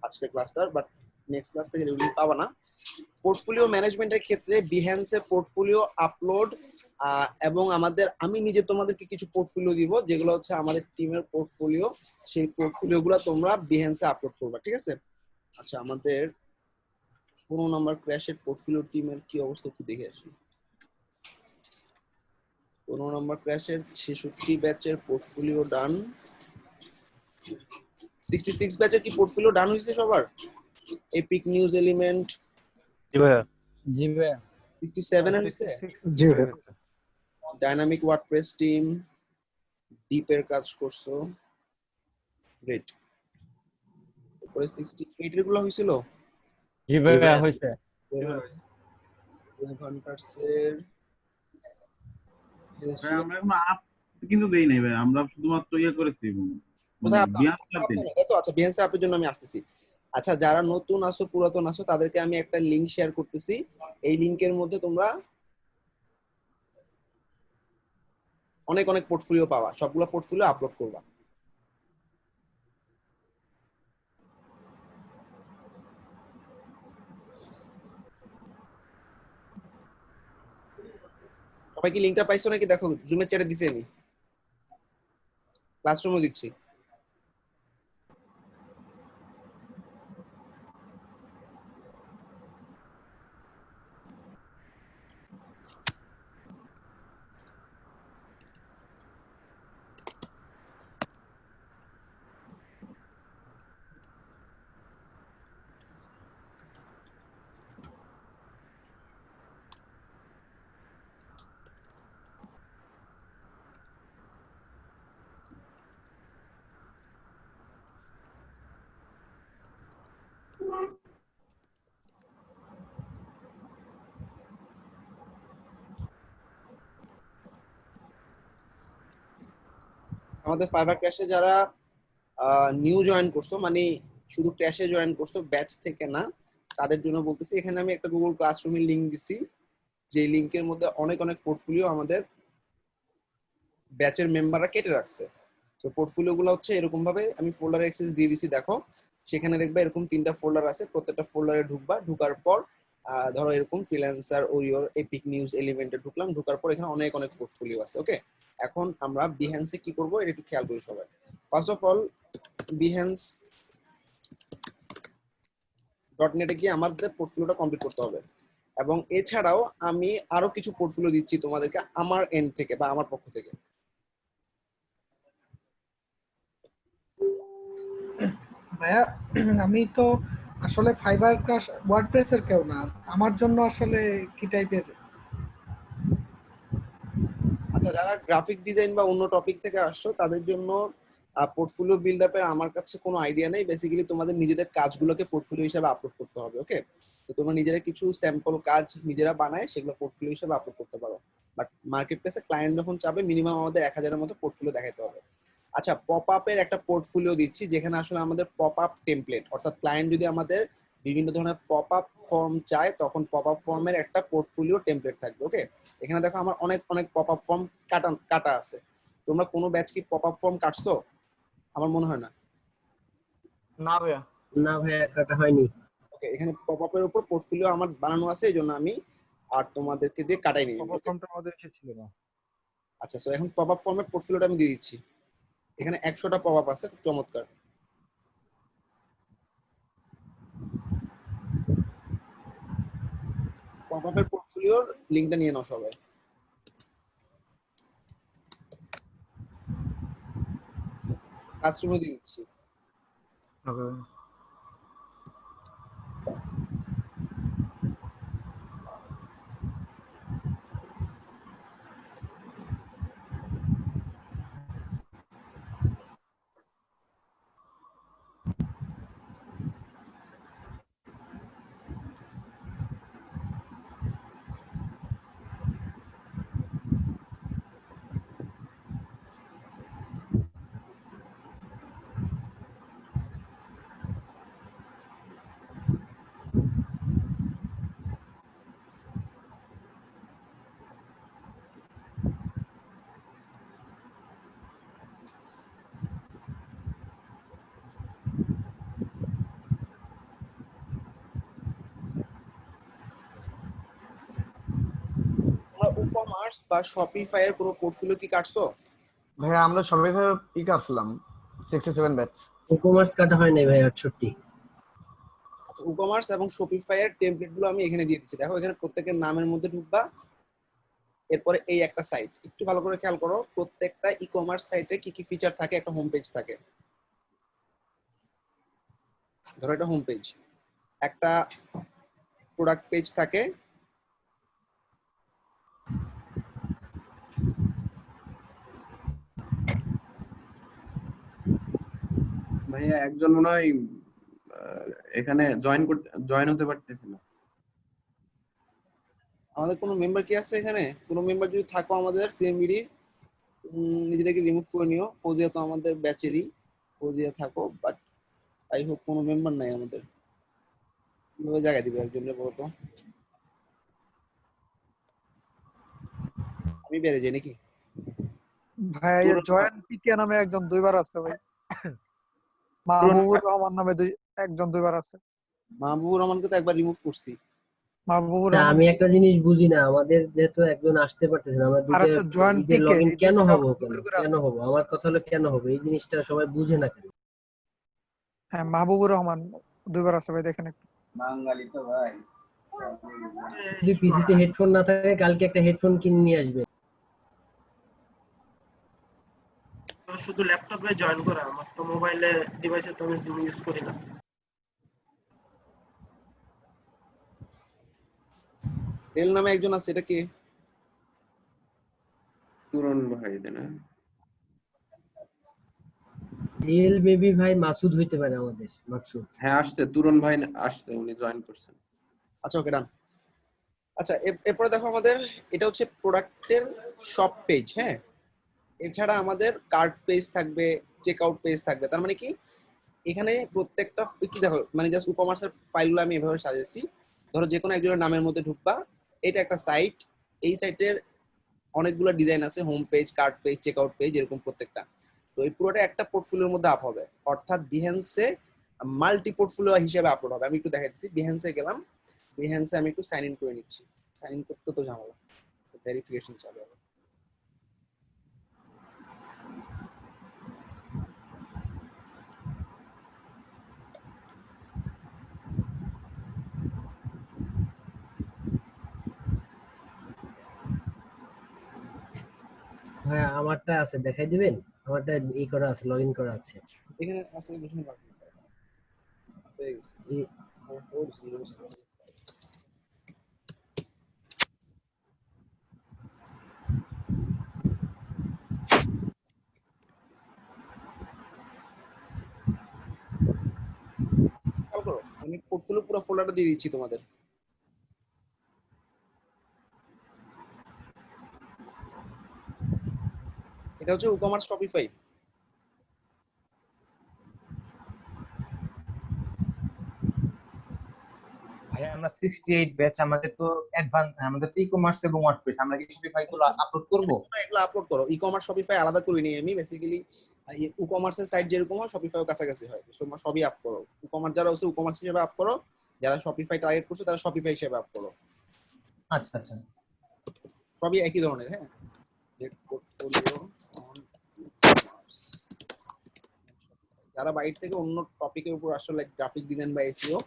আজকের ক্লাসটার, but next class থেকে এগুলো পাবা না। পোর্টফোলিও ম্যানেজমেন্টের ক্ষেত্রে বিহ্যান্সে পোর্টফোলিও আপলোড এবং আমি নিজে তোমাদেরকে কিছু পোর্টফোলিও দিব, যেগুলো হচ্ছে আমাদের টিমের পোর্টফোলিও। সেই পোর্টফোলিও গুলো তোমরা বিহ্যান্সে আপলোড করবা, ঠিক আছে? আচ্ছা, আমাদের 15 নম্বর ক্র্যাশের পোর্টফোলিও টিমের কি অবস্থা একটু দেখে আসি। 15 নম্বর ক্র্যাশের 66 ব্যাচের পোর্টফোলিও ডান। 66 ব্যাচের কি পোর্টফোলিও ডান হয়েছে সবার? এপিক নিউজ এলিমেন্ট জি ভাইয়া। 67 এর হয়েছে। জি ভাইয়া। ডাইনামিক ওয়ার্ডপ্রেস টিম ডিপের কাজ করছো, গ্রেট। তারপরে 68 এর গুলো হয়েছিল। জি ভাইয়া হইছে। ঘন্টাসের আমরা এখন আপ কিন্তু দেই নাই ভাই, আমরা শুধুমাত্র ইয়ে করেছি আচ্ছা, বিএনসি আপের জন্য আমি আসতেছি। আচ্ছা, যারা নতুন আসো পুরাতন আসো তাদেরকে আমি একটা লিংক শেয়ার করতেছি। এই লিংকের মধ্যে তোমরা অনেক অনেক পোর্টফোলিও পাবা, সবগুলো পোর্টফোলিও আপলোড করবা। সবাই কি লিংকটা পাইছো নাকি? দেখো জুমের চ্যাটে দিছি, আমি ক্লাসরুমও দিচ্ছি। আমাদের ফাইবার ক্র্যাশে যারা নিউ জয়েন করছো, মানে শুধু ক্র্যাশে জয়েন করছো, ব্যাচ থেকে না, তাদের জন্য বলতেছি, এখানে আমি একটা গুগল ক্লাসরুমের লিংক দিছি, যে লিংকের মধ্যে অনেক অনেক পোর্টফোলিও আমাদের ব্যাচের মেম্বাররা কেটে রাখছে। তো পোর্টফোলিও গুলো হচ্ছে এরকম ভাবে আমি ফোল্ডার অ্যাক্সেস দিয়ে দিছি। দেখো সেখানে দেখবা এরকম 3টা ফোল্ডার আছে, প্রত্যেকটা ফোল্ডারে ঢুকবা, ঢুকার পর ধরো এরকম ফ্রিল্যান্সার, ওরিওর, এপিক নিউজ এলিমেন্টে ঢুকলাম, ঢুকার পর এখানে অনেক অনেক পোর্টফোলিও আছে। ওকে, এখন আমরা বিহ্যান্সে কি করব এটা একটু খেয়াল করি সবাই। First of all Behance .net এ গিয়ে আমাদের পোর্টফোলিওটা কমপ্লিট করতে হবে, এবং এছাড়াও আমি আরো কিছু পোর্টফোলিও দিচ্ছি তোমাদেরকে আমার এন্ড থেকে বা আমার পক্ষ থেকে। ভাইয়া, আমি তো আসলে ফাইবার ক্রাশ ওয়ার্ডপ্রেসের কেউ না, আমার জন্য আসলে কি টাইপের? আচ্ছা, যারা গ্রাফিক ডিজাইন বা অন্য টপিক থেকে আসছো তাদের জন্য পোর্টফোলিও বিল্ড আপের আমার কাছে কোনো আইডিয়া নেই। বেসিক্যালি তোমাদের নিজেদের কাজগুলোকে পোর্টফোলিও হিসেবে আপলোড করতে হবে। ওকে, তো তোমরা নিজেরা কিছু স্যাম্পল কাজ নিজেরা বানায় সেগুলো পোর্টফোলিও হিসেবে আপলোড করতে পারো, বাট মার্কেট প্লেসে ক্লায়েন্ট যখন চাবে মিনিমাম আমাদের 1000-এর মতো পোর্টফোলিও দেখাতে হবে। আচ্ছা, পপ আপের একটা পোর্টফোলিও দিচ্ছি, যেখানে আসলে আমাদের পপ আপ টেমপ্লেট, অর্থাৎ ক্লায়েন্ট যদি আমাদের বিভিন্ন ধরনের পপ আপ ফর্ম চায় তখন পপ আপ ফর্মের একটা পোর্টফোলিও টেমপ্লেট থাকবে। ওকে, এখানে দেখো আমার অনেক অনেক পপ আপ ফর্ম কাটা আছে। তোমরা কোনো ব্যাচ কি পপ আপ ফর্ম কাটছো? আমার মনে হয় না। না ভাইয়া। না ভাইয়া, কাটা হয়নি। ওকে, এখানে পপ আপের উপর পোর্টফোলিও আমার বানানো আছে, এই জন্য আমি আর তোমাদেরকে দিয়ে কাটাই নিই। পপ আপ ফর্মটা আমাদের কাছে ছিল না। আচ্ছা, সো এখন পপ আপ ফর্মের পোর্টফোলিওটা আমি দিয়ে দিচ্ছি। এখানে 100টা পপ আপ আছে, খুব চমৎকার। পপ আপের পোর্টফোলিওর লিংকটা নিয়ে নাও সবাই। কাস্টমার দিয়ে দিচ্ছি। কমার্স বা শপিফাই এর কোনো পোর্টফোলিও কি কাটছো? ভাইয়া আমরা সবাই ভাই আসলাম 67 ব্যাচ। ই-কমার্স কাটা হয় নাই ভাই 68। ই-কমার্স এবং শপিফাই এর টেমপ্লেট গুলো আমি এখানে দিয়ে দিচ্ছি। দেখো এখানে প্রত্যেকের নামের মধ্যে ঢুকবা, এরপরে এই একটা সাইট একটু ভালো করে খেয়াল করো, প্রত্যেকটা ই-কমার্স সাইটে কি কি ফিচার থাকে, একটা হোম পেজ থাকে। ধরো এটা হোম পেজ, একটা প্রোডাক্ট পেজ থাকে, ভাইয়া একজন মনে হয় এখানে জয়েন হতে পারতেছে না। আমাদের কোনো মেম্বার কি আছে এখানে? কোনো মেম্বার যদি থাকো আমাদের সিএমবিডি, নিজেদেরকে রিমুভ করে নিও। ফৌজিয়া তো আমাদের ব্যাচেরই, ফৌজিয়া থাকো, বাট আই হোপ কোনো মেম্বার নাই আমাদের। কিভাবে জায়গা দিবে একজনের বলতো? আমি বেড়ে যাই নাকি? ভাই জয়েন পিকে নামে একজন দুইবার আছে ভাই, তুরন মাহবুবুর রহমান নামে একজন দুইবার আছে। মাহবুবুর রহমানকে তো একবার রিমুভ করছি। মাহবুবুর তা রহমান আমি একটা জিনিস বুঝি না, আমাদের যেহেতু একজন আসতে পারতেছে না, আমরা আর দুইটা হচ্ছে জয়েন ঈদের পিকে, লগ ইন এই কেন দুইটা হবো? দুইবার করে কেন আছে। হবো? আমার কথা হলো কেন হবে এই জিনিসটা সবাই বুঝে না কেন? হ্যাঁ মাহবুবুর রহমান দুইবার আছে ভাই, দেখেন একটু। যদি পিসিতে হেডফোন না থাকে, কালকে একটা হেডফোন কিনে নিয়ে আসবে। শুধু ল্যাপটপে জয়েন করা, আমার তো মোবাইলে ডিভাইসে তো আমি জুম ইউজ করি না। রেল নামে একজন আছে, এটা কে? তুরন ভাই না? রিয়েল বেবি ভাই মাসুদ হইতে পারে, আমাদের মাসুদ। হ্যাঁ আসছে, তুরন ভাই আসছে, উনি জয়েন করছেন। আচ্ছা ওকে ডান। আচ্ছা এরপরে দেখো আমাদের এটা হচ্ছে প্রোডাক্টের শপ পেজ। হ্যাঁ, এছাড়া আমাদের কার্ট পেজ থাকবে, চেক আউট পেজ থাকবে। তার মানে কি এখানে প্রত্যেকটা একটু দেখো, মানে জাস্ট ই-কমার্সের ফাইলগুলো আমি এভাবে সাজিয়েছি। ধরো যে কোনো একজনের নামের মধ্যে ঢুকবা, এটা একটা সাইট, এই সাইটের অনেকগুলো ডিজাইন আছে, home page, cart page, checkout page, এরকম প্রত্যেকটা। তো এই পুরোটা একটা পোর্টফোলিওর মধ্যে আপ হবে, অর্থাৎ বিহেন্সে মাল্টি পোর্টফোলিও হিসেবে আপলোড হবে। আমি একটু দেখাচ্ছি, বিহেন্সে গেলাম, বিহেন্সে আমি একটু সাইন ইন করে নিচ্ছি। সাইন ইন করতে তো ঝামেলা, ভেরিফিকেশন চালু হবে। ভাই আমারটা আছে, দেখাই দিবেন? আমারটা ই করা আছে, লগ ইন করা আছে। এখানে আসলে বেশি বাকি হয়ে গেছে। ই- 440 খেয়াল করো, আমি পোর্টফোলিও পুরো ফোল্ডারটা দিয়ে দিচ্ছি তোমাদের। এটা হচ্ছে ই-কমার্স শপিফাই। ভাই আমরা 68 ব্যাচ, আমাদের তো অ্যাডভান্স, আমাদের তো ই-কমার্স এবং ওয়ার্ডপ্রেস, আমরা কি শপিফাই গুলো আপলোড করব? এগুলো আপলোড করো, ই-কমার্স শপিফাই আলাদা করে নিই আমি। বেসিক্যালি ই-কমার্সের সাইট যেরকম হয় শপিফাইও কাছাকাছি হয়, তোমরা সবই আপ করো। ই-কমার্স যারা হচ্ছে ই-কমার্স হিসেবে আপ করো, যারা শপিফাই টার্গেট করছো তারা শপিফাই হিসেবে আপ করো। আচ্ছা আচ্ছা। সবই একই ধরনের। হ্যাঁ, গেট পোর্টফোলিও অন ই-কমার্স। যারা বাইরে থেকে অন্য টপিকের উপর আসলে গ্রাফিক ডিজাইন বা এসইও,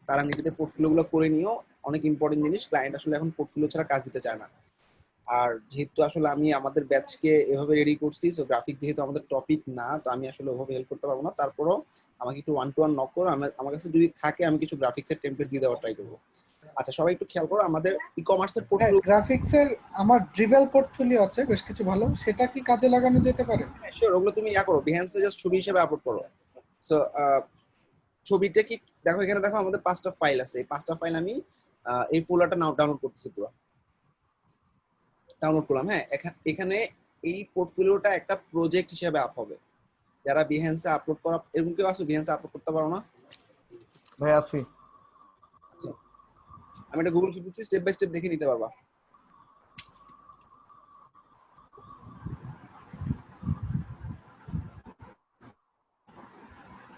তারা নিজেদের পোর্টফোলিও গুলো করে নিও। অনেক ইম্পর্টেন্ট জিনিস, ক্লায়েন্ট আসলে এখন পোর্টফোলিও ছাড়া কাজ দিতে চায় না। আর যেহেতু আসলে আমি আমাদের ব্যাচকে এভাবে রেডি করছি, সো গ্রাফিক যেহেতু আমাদের টপিক না, তো আমি আসলে ওভাবে হেল্প করতে পারবো না। তারপরও আমাকে একটু ওয়ান টু ওয়ান নক করো, আমার কাছে যদি থাকে আমি কিছু গ্রাফিক্সের টেমপ্লেট দিয়ে দেওয়ার ট্রাই করবো। আচ্ছা সবাই একটু খেয়াল করো, আমাদের ই-কমার্সের হ্যাঁ, পোর্টফোলিও। গ্রাফিক্সের আমার ড্রিভেল পোর্টফোলিও আছে বেশ কিছু ভালো, সেটা কি কাজে লাগানো যেতে পারে? শিওর, ওগুলো তুমি করো, বিহেন্সে জাস্ট ছবি হিসেবে আপলোড করো। সো ছবিটা কি দেখো, এখানে দেখো আমাদের 5টা ফাইল আছে। এই 5টা ফাইল আমি এই ফোল্ডারটা নাও ডাউনলোড করতেছি, পুরো ডাউনলোড করলাম। হ্যাঁ, এখানে এই পোর্টফোলিওটা একটা প্রজেক্ট হিসেবে আপ হবে। যারা বিহেন্সে আপলোড করা, এরকম কেউ আছে বিহেন্সে আপলোড করতে পারো না? ভাই আছি। আমি একটা গুগল শিট দিচ্ছি, স্টেপ বাই স্টেপ দেখে নিতে পারবা।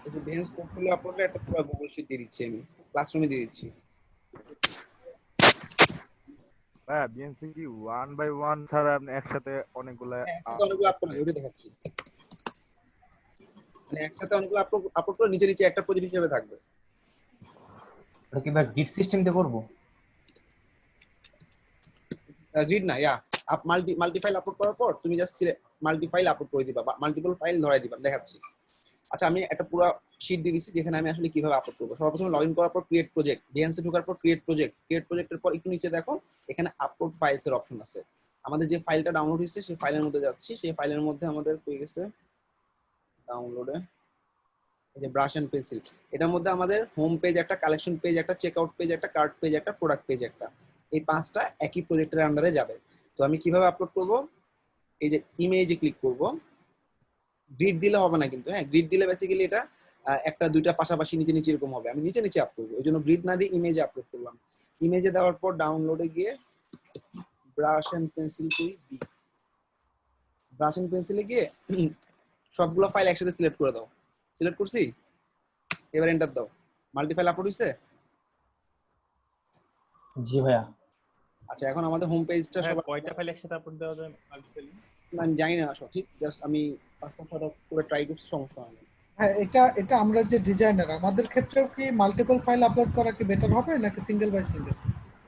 এই যে বিহেন্স পোর্টফোলিও আপলোডে একটা পুরো গুগল শিট দিয়ে দিচ্ছি, আমি ক্লাসরুমে দিয়ে দিচ্ছি। হ্যাঁ বিএনসি কি 1 বাই 1 ছাড়া আপনি একসাথে অনেকগুলা একসাথে অনেকগুলো আপলোড ওটা দেখাচ্ছি, মানে একসাথে অনেকগুলো আপলোড করে নিচে নিচে একটা প্রজেক্ট হিসেবে থাকবে। ওটা কি এবার গিট সিস্টেম দিয়ে করবো? গ্রিড না, মাল্টি ফাইল আপলোড করার পর তুমি জাস্ট মাল্টি ফাইল আপলোড করে দিবা বা মাল্টিপল ফাইল ধরাই দিবা, দেখাচ্ছি। আচ্ছা আমি একটা পুরো শীট দিয়ে দিচ্ছি যেখানে আমি আসলে কিভাবে আপলোড করবো। সর্বপ্রথম লগইন করার পর ক্রিয়েট প্রজেক্ট, বিএনসি ঢোকার পর ক্রিয়েট প্রজেক্টের পর একটু নিচে দেখো এখানে আপলোড ফাইলস এর অপশন আছে। আমাদের যে ফাইলটা ডাউনলোড হয়েছে সেই ফাইলের মধ্যে যাচ্ছি, সেই ফাইলের মধ্যে আমাদের পেয়ে গেছে ডাউনলোডে এই যে ব্রাশ এন্ড পেন্সিল। এটার মধ্যে আমাদের হোম পেজ একটা, কালেকশন পেজ একটা, চেকআউট পেজ একটা, কার্ট পেজ একটা, প্রোডাক্ট পেজ একটা, এই 5টা একই প্রজেক্টের আন্ডারে যাবে। তো আমি কিভাবে আপলোড করব, এই যে ইমেজে ক্লিক করব, গ্রিড দিলে হবে না কিন্তু, হ্যাঁ গ্রিড দিলে বেসিক্যালি এটা একটা দুইটা পাশাপাশি নিচে নিচে এরকম হবে, আমি নিচে নিচে আপলোড করবো, এই জন্য গ্রিড না দিয়ে ইমেজে আপলোড করলাম। ইমেজে দেওয়ার পর ডাউনলোডে গিয়ে ব্রাশ এন্ড পেন্সিল করি দি, ব্রাশ এন্ড পেন্সিলে গিয়ে সবগুলো ফাইল একসাথে সিলেক্ট করে দাও। সিলেক্ট করছি, এবার এন্টার দাও। মাল্টি ফাইল আপলোড হইছে? জি ভাইয়া। আচ্ছা এখন আমাদের হোম পেজটা হ্যাঁ, সবার কয়টা ফাইল একসাথে আপলোড দেওয়া যায় মাল্টিপল? আমি জানি না সঠিক, জাস্ট আমি 5টা করে ট্রাই করছি, সমস্যা হয় না। হ্যাঁ, এটা আমরা যে ডিজাইনার আমাদের ক্ষেত্রেও কি মাল্টিপল ফাইল আপলোড করা কি বেটার হবে নাকি সিঙ্গেল বাই সিঙ্গেল?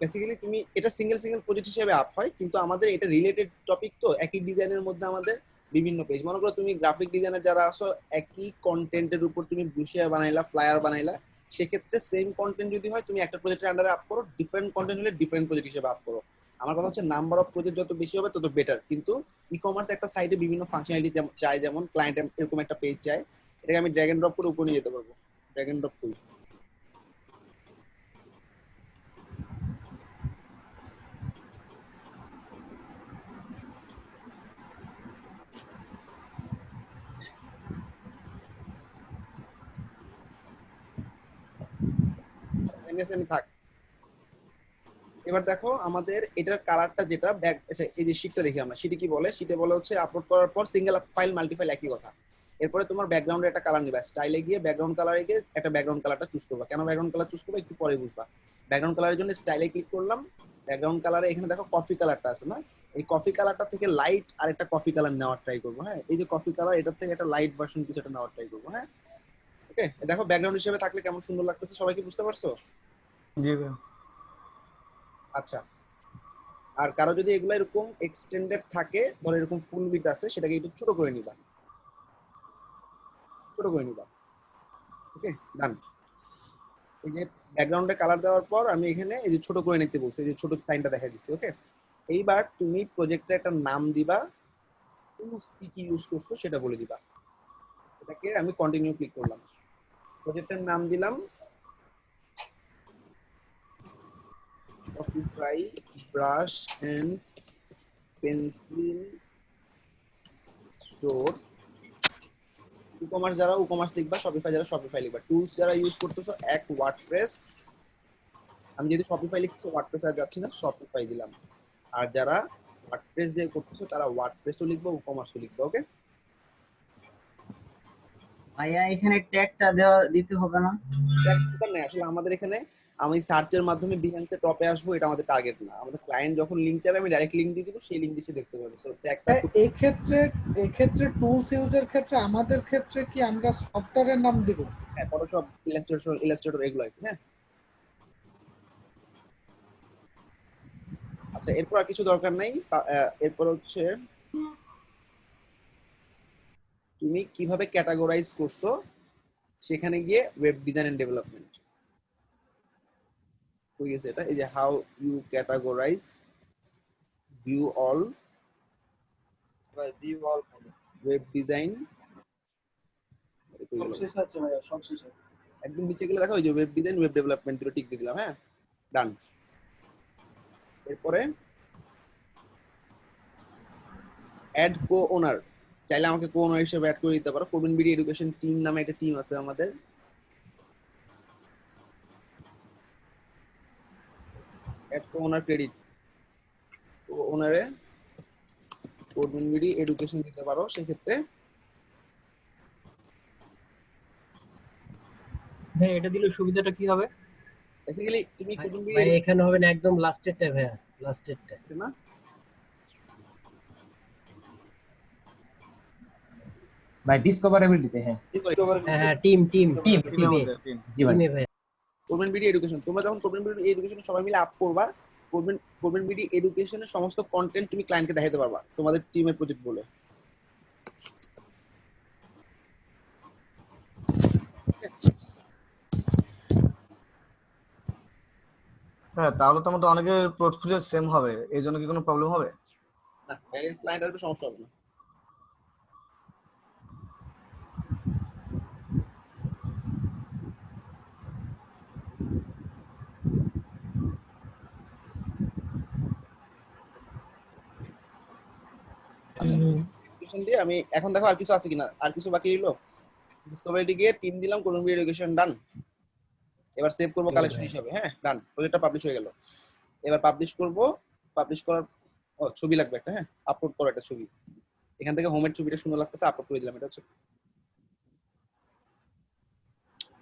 বেসিক্যালি তুমি এটা সিঙ্গেল সিঙ্গেল প্রজেক্ট হিসেবে আপ হয়, কিন্তু আমাদের এটা রিলেটেড টপিক, তো একই ডিজাইনের মধ্যে আমাদের বিভিন্ন পেজ। মনে করো তুমি গ্রাফিক ডিজাইনার যারা আছো, একই কন্টেন্টের উপর তুমি ব্রুশিয়ার বানাইলা, ফ্লায়ার বানাইলা, সেক্ষেত্রে সেম কন্টেন্ট যদি হয় তুমি একটা প্রজেক্টের আন্ডারে আপ করো, ডিফারেন্ট কন্টেন্ট হলে ডিফারেন্ট প্রজেক্ট হিসেবে আপ করো। আমার কথা হচ্ছে নাম্বার অফ প্রজেক্ট যত বেশি হবে তত বেটার, কিন্তু ই কমার্স একটা সাইডে বিভিন্ন ফাংশনালিটি চায়, যেমন ক্লায়েন্ট এরকম একটা পেজ চায়, এটাকে আমি ড্র্যাগ এন্ড ড্রপ করে উপরে নিয়ে যেতে পারবো। ড্র্যাগ এন্ড ড্রপ করি, আমি থাক। এবার দেখো আমাদের এটার কালারটা যেটা ব্যাক, এই যে শীটটা দেখি আমরা, শীটে কি বলে, শীটে বলে হচ্ছে আপলোড করার পর সিঙ্গেল ফাইল মাল্টি ফাইল একই কথা। এরপরে তোমার ব্যাকগ্রাউন্ডে একটা কালার নিবা, স্টাইলে গিয়ে ব্যাকগ্রাউন্ড কালারে গিয়ে একটা ব্যাকগ্রাউন্ড কালারটা চুজ করবা। কেন ব্যাকগ্রাউন্ড কালার চুজ করবা একটু পরে বুঝবা। ব্যাকগ্রাউন্ড কালারের জন্য স্টাইলে ক্লিক করলাম, ব্যাকগ্রাউন্ড কালারে এখানে দেখো কফি কালারটা আছে না, এই কফি কালারটা থেকে লাইট আর একটা কফি কালার নেওয়ার ট্রাই করবো। হ্যাঁ এই যে কফি কালার, এটার থেকে একটা লাইট ভার্সন কিছু একটা নেওয়ার ট্রাই করবো। হ্যাঁ ওকে, দেখো ব্যাকগ্রাউন্ড হিসেবে থাকলে কেমন সুন্দর লাগতেছে, সবাই কি বুঝতে পারছো? জি ভাই। আচ্ছা, আর কারো যদি এগুলো এরকম এক্সটেন্ডেড থাকে, ধরো এরকম ফুল উইডথ আছে, সেটাকে একটু ছোট করে নিবা, ছোট করে নিবা। ওকে ডান। এই যে ব্যাকগ্রাউন্ডে কালার দেওয়ার পর আমি এখানে এই যে ছোট করে নিতে বলছি, এই যে ছোট সাইনটা দেখা দিচ্ছি। ওকে, এইবার তুমি প্রজেক্টে একটা নাম দিবা, টুলস কি কি ইউজ করছো সেটা বলে দিবা। এটাকে আমি কন্টিনিউ ক্লিক করলাম, প্রজেক্টের নাম দিলাম Shopify brush and pencil store. Ecommerce যারা ই কমার্স লিখবা, শপিফাই যারা শপিফাই লিখবা। টুলস যারা ইউজ করতেছো এক ওয়ার্ডপ্রেস, আমি যেহেতু শপিফাই লিখছি ওয়ার্ডপ্রেস আর যাচ্ছি না, শপিফাই দিলাম। আর যারা ওয়ার্ডপ্রেস দিয়ে করতেছো তারা ওয়ার্ডপ্রেসও লিখবো, ই কমার্সও লিখবো। ওকে ভাইয়া এখানে ট্যাগটা দিতে হবে না? না আসলে আমাদের এখানে আমি সার্চের মাধ্যমে বিহেন্সে টপে আসবো, এটা আমাদের টার্গেট না। আমাদের ক্লায়েন্ট যখন লিংক চাবে আমি ডাইরেক্ট লিংক দিয়ে দিব, সেই লিংক দিয়ে সে দেখতে পাবে। সো ট্যাগটা এই ক্ষেত্রে টুলস ইউজের ক্ষেত্রে আমাদের ক্ষেত্রে কি আমরা সফটওয়্যারের নাম দিব? হ্যাঁ ফটোশপ, ইলাস্ট্রেটর এগুলো আর কি। হ্যাঁ আচ্ছা, এরপর আর কিছু দরকার নাই। এরপর হচ্ছে তুমি কিভাবে ক্যাটাগরাইজ করছো, সেখানে গিয়ে ওয়েব ডিজাইন এন্ড ডেভেলপমেন্ট হয়ে গেছে এটা। এই যে how you categorise view all web design, একদম নিচে গেলে দেখো ওই যে ওয়েব ডিজাইন ওয়েব ডেভেলপমেন্ট দুটো টিক দিয়ে দিলাম। হ্যাঁ ডান। এরপরে অ্যাড কো ওনার, চাইলে আমাকে কো ওনার হিসেবে অ্যাড করে দিতে পারো। প্রবীণ বিডি এডুকেশন টিম নামে একটা টিম আছে আমাদের, অ্যাড কো ওনার ক্রেডিট, কো ওনারে প্রবীণ বিডি এডুকেশন দিতে পারো। সেক্ষেত্রে হ্যাঁ এটা দিলে সুবিধাটা কি হবে? বেসিক্যালি তুমি ভাই কোডন ভাই, এখানে হবে না, একদম লাস্টেরটা ভাইয়া, লাস্টেরটা। না ভাই ডিসকভারেবিলিটিতে, হ্যাঁ হ্যাঁ হ্যাঁ, টিম টিম টিম টিমের টিমে, মধ্যে টিম। জি ভাই। টিমে ভাইয়া। কোডন বিডি এডুকেশন, তোমরা যখন কোডন বিডি এডুকেশন সবাই মিলে আপ করবা, কোডন বিডি এডুকেশনের সমস্ত কন্টেন্ট তুমি ক্লায়েন্টকে দেখাতে পারবা তোমাদের টিমের প্রজেক্ট বলে। হ্যাঁ, তাহলে তো আমাদের অনেকের পোর্টফোলিও সেম হবে, এই জন্য কি কোনো প্রবলেম হবে? না ভ্যারিয়েন্স ক্লায়েন্ট আসবে, সমস্যা হবে না। এডুকেশন দিয়ে আমি এখন দেখো আর কিছু আছে কিনা, আর কিছু বাকি রইলো। ডিসকভারিটি গিয়ে টিম দিলাম, কোডন বিডি এডুকেশন ডান। এবার সেভ করব কালেকশন হিসাবে, হ্যাঁ ডান, প্রজেক্টটা পাবলিশ হয়ে গেল। এবার পাবলিশ করব, পাবলিশ করার ছবি লাগবে একটা, হ্যাঁ আপলোড করো একটা ছবি। এখান থেকে হোমের ছবিটা সুন্দর লাগতেছে, আপলোড করে দিলাম। এটা হচ্ছে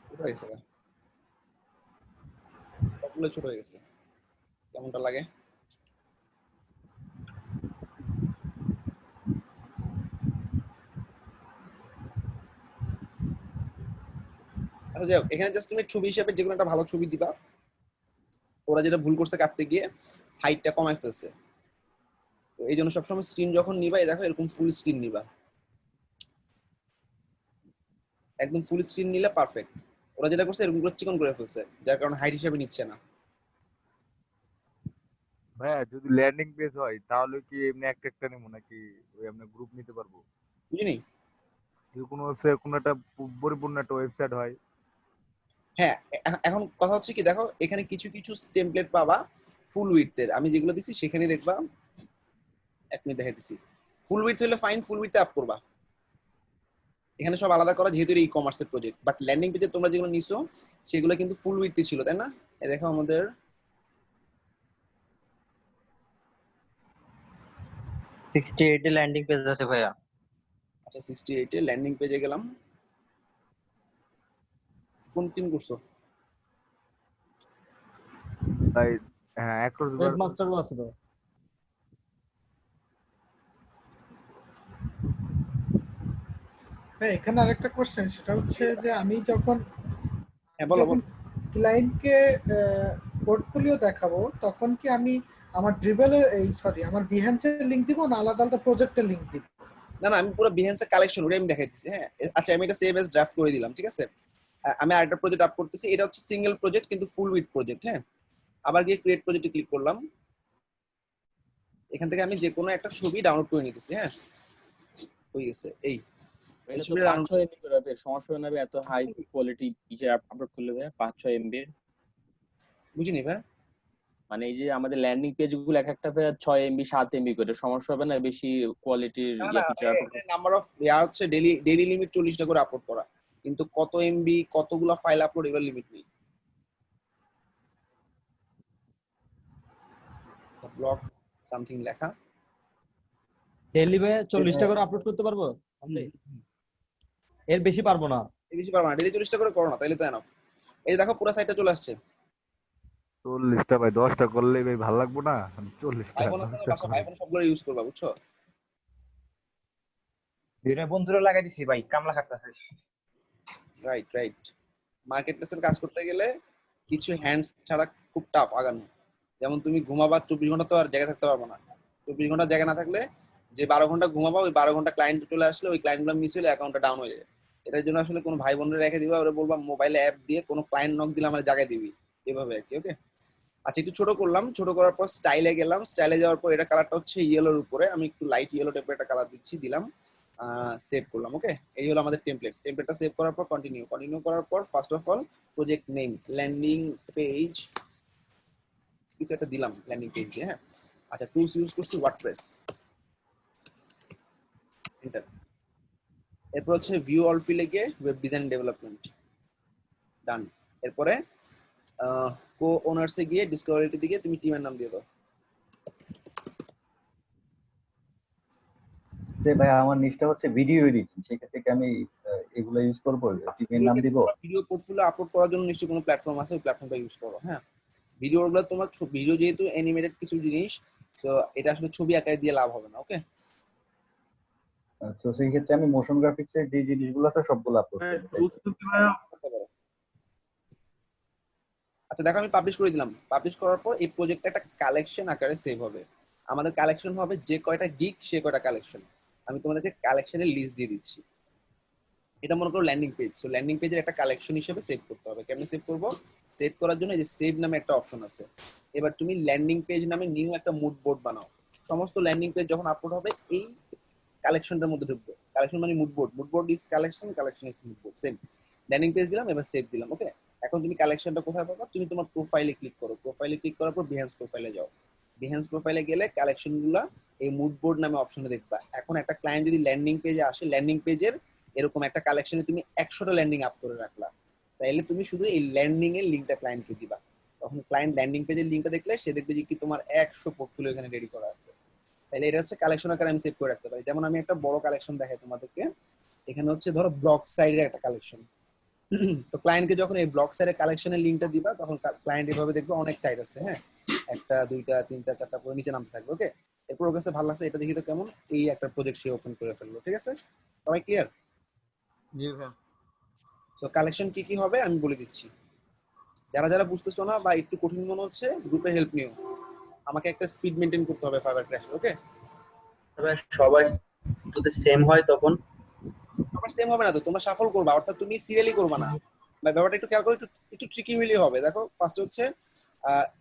ছোট হয়ে গেছে, সবগুলো ছোট হয়ে গেছে, কেমনটা লাগে? আচ্ছা যাই হোক, এখানে জাস্ট তুমি ছবি হিসাবে যে কোনো একটা ভালো ছবি দিবা। ওরা যেটা ভুল করছে কাটতে গিয়ে হাইটটা কমায় ফেলছে, তো এই জন্য সবসময় স্ক্রিন যখন নিবা, এই দেখো এরকম ফুল স্ক্রিন নিবা, একদম ফুল স্ক্রিন নিলে পারফেক্ট। ওরা যেটা করছে এরকম করে চিকন করে ফেলছে, যার কারণে হাইট হিসাবে নিচ্ছে না। ভাইয়া যদি ল্যান্ডিং পেজ হয় তাহলে কি এমনি একটা একটা নেবো নাকি ওই আমরা গ্রুপ নিতে পারবো? বুঝিনি? যদি কোনো ওয়েবসাইট, কোনো একটা পরিপূর্ণ একটা ওয়েবসাইট হয়। হ্যাঁ, এখন কথা হচ্ছে কি, দেখো এখানে কিছু কিছু টেমপ্লেট পাবা ফুল উইডথের, আমি যেগুলো দিছি সেখানে দেখবা। এক মিনিট দেখাই দিছি। ফুল উইডথ হলে ফাইন, ফুল উইডথে আপ করবা। এখানে সব আলাদা করা, যেহেতু ই কমার্সের প্রজেক্ট। বাট ল্যান্ডিং পেজে তোমরা যেগুলো নিছো সেগুলো কিন্তু ফুল উইডথে ছিল, তাই না? এই দেখো আমাদের 68 এ ল্যান্ডিং পেজ আছে ভাইয়া। আচ্ছা 68 এ ল্যান্ডিং পেজে গেলাম। কোন টিম করছো? তাই হ্যাঁ, অ্যাক্রস মাস্টারও আছে তো। হ্যাঁ, এখানে আরেকটা কোশ্চেন, সেটা হচ্ছে যে আমি যখন হ্যাঁ বলো বলো। ক্লায়েন্টকে পোর্টফোলিও দেখাবো, তখন কি আমি আমার ড্রিবেলের আমার বিহেন্সের লিংক দিব, না আলাদা আলাদা প্রজেক্টের লিংক দিব? না না, আমি পুরো বিহেন্সের কালেকশন ওটাই আমি দেখাই দিচ্ছি। হ্যাঁ আচ্ছা, আমি এটা সেভ এজ ড্রাফট করে দিলাম, ঠিক আছে। আমি আরেকটা প্রজেক্ট আপ করতেছি, এটা হচ্ছে সিঙ্গেল প্রজেক্ট কিন্তু ফুল উইথ প্রজেক্ট। হ্যাঁ, আবার গিয়ে ক্রিয়েট প্রজেক্টে ক্লিক করলাম। এখান থেকে আমি যে কোনো একটা ছবি ডাউনলোড করে নিতেছি। হ্যাঁ হয়ে গেছে। এই সমস্যা হবে না এত হাই কোয়ালিটি পিকচার আপলোড করলে ভাই 5-6 এমবি? বুঝিনি ভাই, মানে এই যে আমাদের ল্যান্ডিং পেজ গুলো এক একটা 6 এমবি 7 এমবি করে, সমস্যা হবে না বেশি কোয়ালিটির পিকচার আপলোড? নাম্বার অফ হচ্ছে ডেইলি লিমিট 40টা করে আপলোড করা, কিন্তু কত এমবি কতগুলো ফাইল আপলোড এগুলো লিমিট নেই। ব্লগ সামথিং লেখা ডেইলি ভাই 40টা করে আপলোড করতে পারবো, এর বেশি পারবো না। এই বেশি পারবো না, ডেইলি 40টা করে করো না, তাইলে তো এনাফ। এই দেখো পুরো সাইটটা চলে আসছে। 40টা ভাই 10টা করলেই ভাই ভালো লাগবো না? 40টা আইফোন সবগুলো ইউজ করবা, বুঝছো? দুইটা বন্ধুরা লাগাই দিছি ভাই, কামলা খাটতাছে। Right right. মার্কেট প্লেসের কাজ করতে গেলে কিছু হ্যান্ডস ছাড়া খুব টাফ আগানো। যেমন তুমি ঘুমাবা 24 ঘন্টা, তো আর জায়গা থাকতে পারবো না। 24 ঘন্টা জায়গা না থাকলে যে 12 ঘন্টা ঘুমাবা, ওই 12 ঘন্টা ক্লায়েন্ট চলে আসলে ওই ক্লায়েন্টগুলো মিস হলে অ্যাকাউন্টটা ডাউন হয়ে যায়। এটার জন্য আসলে কোনো ভাই বোনরা রেখে দিবা, ওরা বলবা মোবাইলে অ্যাপ দিয়ে কোনো ক্লায়েন্ট নক দিলে আমার জায়গায় দিবি, এভাবে আর কি। ওকে আচ্ছা, একটু ছোট করলাম, ছোট করার পর স্টাইলে গেলাম। স্টাইলে যাওয়ার পর এটা কালারটা হচ্ছে ইয়েলোর উপরে, আমি একটু লাইট ইয়েলো টাইপের একটা কালার দিলাম। সেভ করলাম। ওকে, এই হলো আমাদের টেমপ্লেটটা সেভ করার পর কন্টিনিউ করার পর first of all project name landing page কিছু একটা দিলাম ল্যান্ডিং পেজ দিয়ে। হ্যাঁ আচ্ছা, টুলস ইউজ করছি ওয়ার্ডপ্রেস, এন্টার। এরপর হচ্ছে ভিউ অল ফিলে গিয়ে ওয়েব ডিজাইন ডেভেলপমেন্ট, ডান। এরপরে কো ওনার্সে গিয়ে ডিসকভারিটি দিকে তুমি টিমের নাম দিয়ে দাও। ভাই আমার নিচটা হচ্ছে ভিডিও এডিটিং, সেক্ষেত্রে কি আমি এগুলো ইউজ করবো, টিমের নাম দিব। ভিডিও পোর্টফোলিও আপলোড করার জন্য নিশ্চয়ই কোনো প্ল্যাটফর্ম আছে, ওই প্ল্যাটফর্মটা ইউজ করো। হ্যাঁ, ভিডিওগুলো তোমার ভিডিও যেহেতু অ্যানিমেটেড কিছু জিনিস, তো এটা আসলে ছবি আকারে দিয়ে লাভ হবে না। ওকে, তো সেই ক্ষেত্রে আমি মোশন গ্রাফিক্সের যে জিনিসগুলো আছে সবগুলো আপলোড করতে পারো। আচ্ছা দেখো, আমি পাবলিশ করে দিলাম। পাবলিশ করার পর এই প্রজেক্টটা একটা কালেকশন আকারে সেভ হবে। আমাদের কালেকশন হবে যে কয়টা গিগ সে কয়টা কালেকশন। আমি তোমাদেরকে কালেকশনের লিস্ট দিয়ে দিচ্ছি। এটা মনে করো ল্যান্ডিং পেজ। সো ল্যান্ডিং পেজের একটা কালেকশন হিসেবে সেভ করতে হবে। কেমনে সেভ করবো? সেভ করার জন্য এই যে সেভ নামে একটা অপশন আছে। এবার তুমি ল্যান্ডিং পেজ নামে নিউ একটা মুড বোর্ড বানাও। সমস্ত ল্যান্ডিং পেজ যখন আপলোড হবে এই কালেকশনটার মধ্যে ঢুকবে। কালেকশন মানে mood board, mood board is collection, collection is mood board, same. Landing page দিলাম, এবার সেভ দিলাম। ওকে, এখন তুমি কালেকশনটা কোথায় পাবা? তুমি তোমার প্রোফাইলে ক্লিক করো। প্রোফাইলে ক্লিক করার পর বিহেন্স প্রোফাইলে যাও। বিহেন্স প্রোফাইলে গেলে কালেকশনগুলো এই মুড বোর্ড নামে অপশনে দেখবা। এখন একটা ক্লায়েন্ট যদি ল্যান্ডিং পেজে আসে, ল্যান্ডিং পেজের এরকম একটা কালেকশনে তুমি 100টা ল্যান্ডিং আপ করে রাখলা, তাইলে তুমি শুধু এই ল্যান্ডিং এর লিঙ্কটা ক্লায়েন্টকে দিবা। তখন ক্লায়েন্ট ল্যান্ডিং পেজের লিঙ্কটা দেখলে সে দেখবে যে কি তোমার 100 পোর্টফোলিও এখানে রেডি করা আছে। তাহলে এটা হচ্ছে কালেকশন আকারে আমি সেভ করে রাখতে পারি। যেমন আমি একটা বড় কালেকশন দেখাই তোমাদেরকে। এখানে হচ্ছে ধরো ব্লগ সাইডের একটা কালেকশন। তো ক্লায়েন্টকে যখন এই ব্লগ সাইডের কালেকশনের লিঙ্কটা দিবা, তখন ক্লায়েন্ট এভাবে দেখবে অনেক সাইট আছে। হ্যাঁ, একটা দুইটা তিনটা চারটা করে নিচে নামতে থাকবে। ওকে, এরপর ওর কাছে ভালো লাগছে, এটা দেখি তো কেমন, এই একটা প্রজেক্ট সে ওপেন করে ফেললো। ঠিক আছে, সবাই ক্লিয়ার? জি ভাই। সো কালেকশন কি কি হবে আমি বলে দিচ্ছি। যারা যারা বুঝতেছো না বা একটু কঠিন মনে হচ্ছে, গ্রুপের হেল্প নিও। আমাকে একটা স্পিড মেইনটেইন করতে হবে ফাইবার ক্র্যাশে। ওকে, সবাই যদি সেম হয় তখন আমার সেম হবে না তো, তোমরা শাফল করবা, অর্থাৎ তুমি সিরিয়ালি করবা না। ব্যাপারটা একটু খেয়াল করো, একটু একটু ট্রিকি হইলেই হবে। দেখো, ফার্স্ট হচ্ছে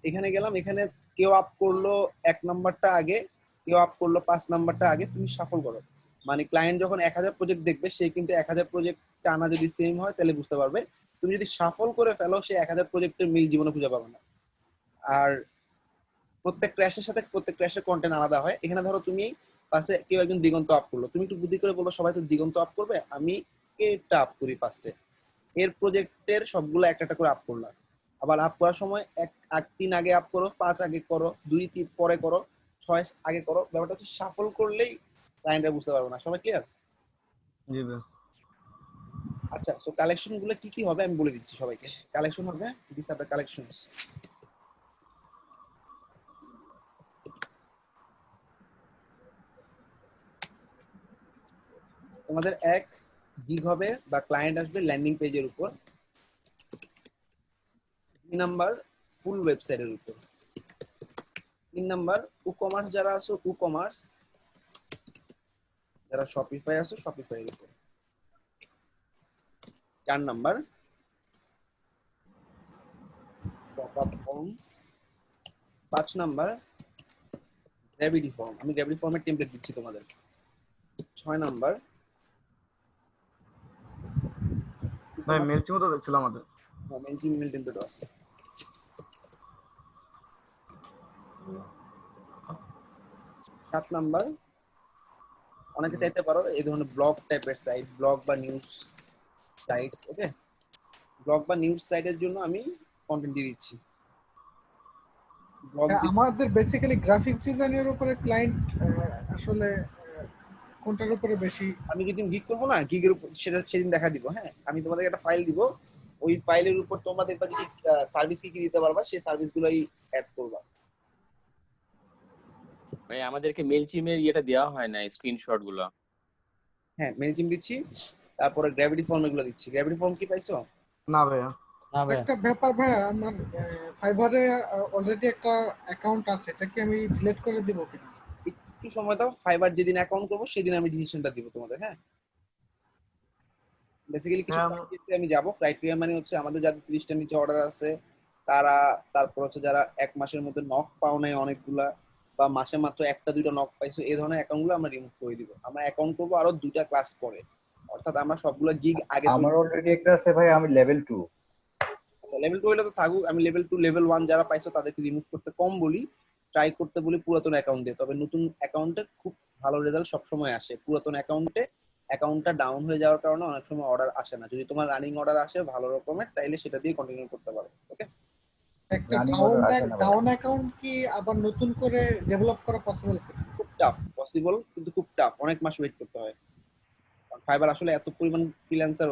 এখানে গেলাম, এখানে কেউ আপ করলো 1 নাম্বারটা আগে, কেউ আপ করলো 5 নাম্বারটা আগে, তুমি শাফল করো। মানে ক্লায়েন্ট যখন 1000 প্রজেক্ট দেখবে, সে কিন্তু 1000 প্রজেক্ট টানা যদি সেম হয় তাহলে বুঝতে পারবে। তুমি যদি শাফল করে ফেলো, সে 1000 প্রজেক্টের মিল জীবনে খুঁজে পাবে না। আর প্রত্যেক ক্র্যাশের সাথে প্রত্যেক ক্র্যাশের কন্টেন্ট আলাদা হয়। এখানে ধরো তুমি ফার্স্টে কেউ একজন দিগন্ত আপ করলো, তুমি একটু বুদ্ধি করে বলো সবাই তো দিগন্ত আপ করবে, আমি এটা আপ করি ফার্স্টে। এর প্রজেক্টের সবগুলো একটা একটা করে আপ করলাম। আবার আপ করার সময় 3 আগে আপ করো, 5 আগে করো, 2 পরে করো, 6 আগে করো। ব্যাপারটা হচ্ছে শাফল করলেই ক্লায়েন্টরা বুঝতে পারবে না। সবাই ক্লিয়ার? জি ভাই। আচ্ছা, সো কালেকশন গুলো কি কি হবে আমি বলে দিচ্ছি সবাইকে। কালেকশন হবে, দিস আর দ্য কালেকশনস। তোমাদের এক গিগ হবে বা ক্লায়েন্ট আসবে ল্যান্ডিং পেজের উপর। 2 নাম্বার ফুল ওয়েবসাইটের উপর। 3 নাম্বার ই-কমার্স যারা আছো, ই-কমার্স যারা শপিফাই আছো, শপিফাই এর উপর। 4 number popup form. 5 number gravity form. আমি গ্র্যাভিটি ফর্মের টেমপ্লেট দিচ্ছি তোমাদের। 6 নাম্বার ভাই মেলচিমও তো ছিল আমাদের। মেলচিম মেল টেমপ্লেট আছে। 7 নাম্বার অনেকে চাইতে পারো এই ধরনের ব্লগ টাইপের সাইট, ব্লগ বা নিউজ সাইটস। ওকে, ব্লগ বা নিউজ সাইটের জন্য আমি কন্টেন্ট দিয়ে দিচ্ছি। আমাদের বেসিক্যালি গ্রাফিক্স ডিজাইনের উপরে ক্লায়েন্ট আসলে কোনটার উপরে বেশি? আমি যেদিন গিগ করবো না, গিগের উপর সেটা সেদিন দেখা দিব। হ্যাঁ, আমি তোমাদেরকে একটা ফাইল দিব, ওই ফাইলের উপর তোমরা দেখবা যে সার্ভিস কি কি দিতে পারবা, সেই সার্ভিসগুলোই অ্যাড করবা। ভাই আমাদেরকে মেলচিমের ইয়েটা দেওয়া হয় না, স্ক্রিনশট গুলো। হ্যাঁ, মেলচিম দিচ্ছি, তারপরে গ্র্যাভিটি ফর্ম এগুলো দিচ্ছি। গ্র্যাভিটি ফর্ম কি পাইছো? না ভাইয়া। একটা ব্যাপার ভাইয়া, আমার ফাইবারে অলরেডি একটা অ্যাকাউন্ট আছে, এটা কি আমি ডিলিট করে দিব কিনা? একটু সময় দাও, ফাইবার যেদিন অ্যাকাউন্ট করবো সেদিন আমি ডিসিশনটা দিব তোমাদের। হ্যাঁ, বেসিক্যালি কিছু ক্রাইটেরিয়া আমি যাব। ক্রাইটেরিয়া মানে হচ্ছে আমাদের যাদের 30টার নিচে অর্ডার আছে তারা, তারপর হচ্ছে যারা 1 মাসের মধ্যে নক পাও নাই অনেকগুলা, বা মাসে মাত্র 1টা 2টা নক পাইছো, এই ধরনের অ্যাকাউন্টগুলো আমরা রিমুভ করে দিব। আমরা অ্যাকাউন্ট করবো আরো 2টা ক্লাস পরে, অর্থাৎ আমরা সবগুলো গিগ আগে। আমার অলরেডি একটা আছে ভাই, আমি লেভেল 2। আচ্ছা, লেভেল 2 হলে তো থাকুক। আমি লেভেল 2 লেভেল 1 যারা পাইছো তাদেরকে রিমুভ করতে কম বলি, ট্রাই করতে বলি পুরাতন অ্যাকাউন্ট দিয়ে। তবে নতুন অ্যাকাউন্টে খুব ভালো রেজাল্ট সবসময় আসে। পুরাতন অ্যাকাউন্টটা ডাউন হয়ে যাওয়ার কারণে অনেক সময় অর্ডার আসে না। যদি তোমার রানিং অর্ডার আসে ভালো রকমের, তাইলে সেটা দিয়ে কন্টিনিউ করতে পারো। ওকে, একটা ডাউন অ্যাকাউন্ট কি আবার নতুন করে ডেভেলপ করা পসিবল কিনা? খুব টাফ, পসিবল কিন্তু খুব টাফ, অনেক মাস ওয়েট করতে হয়। ফাইবার আসলে এত পরিমাণ ফ্রিল্যান্সার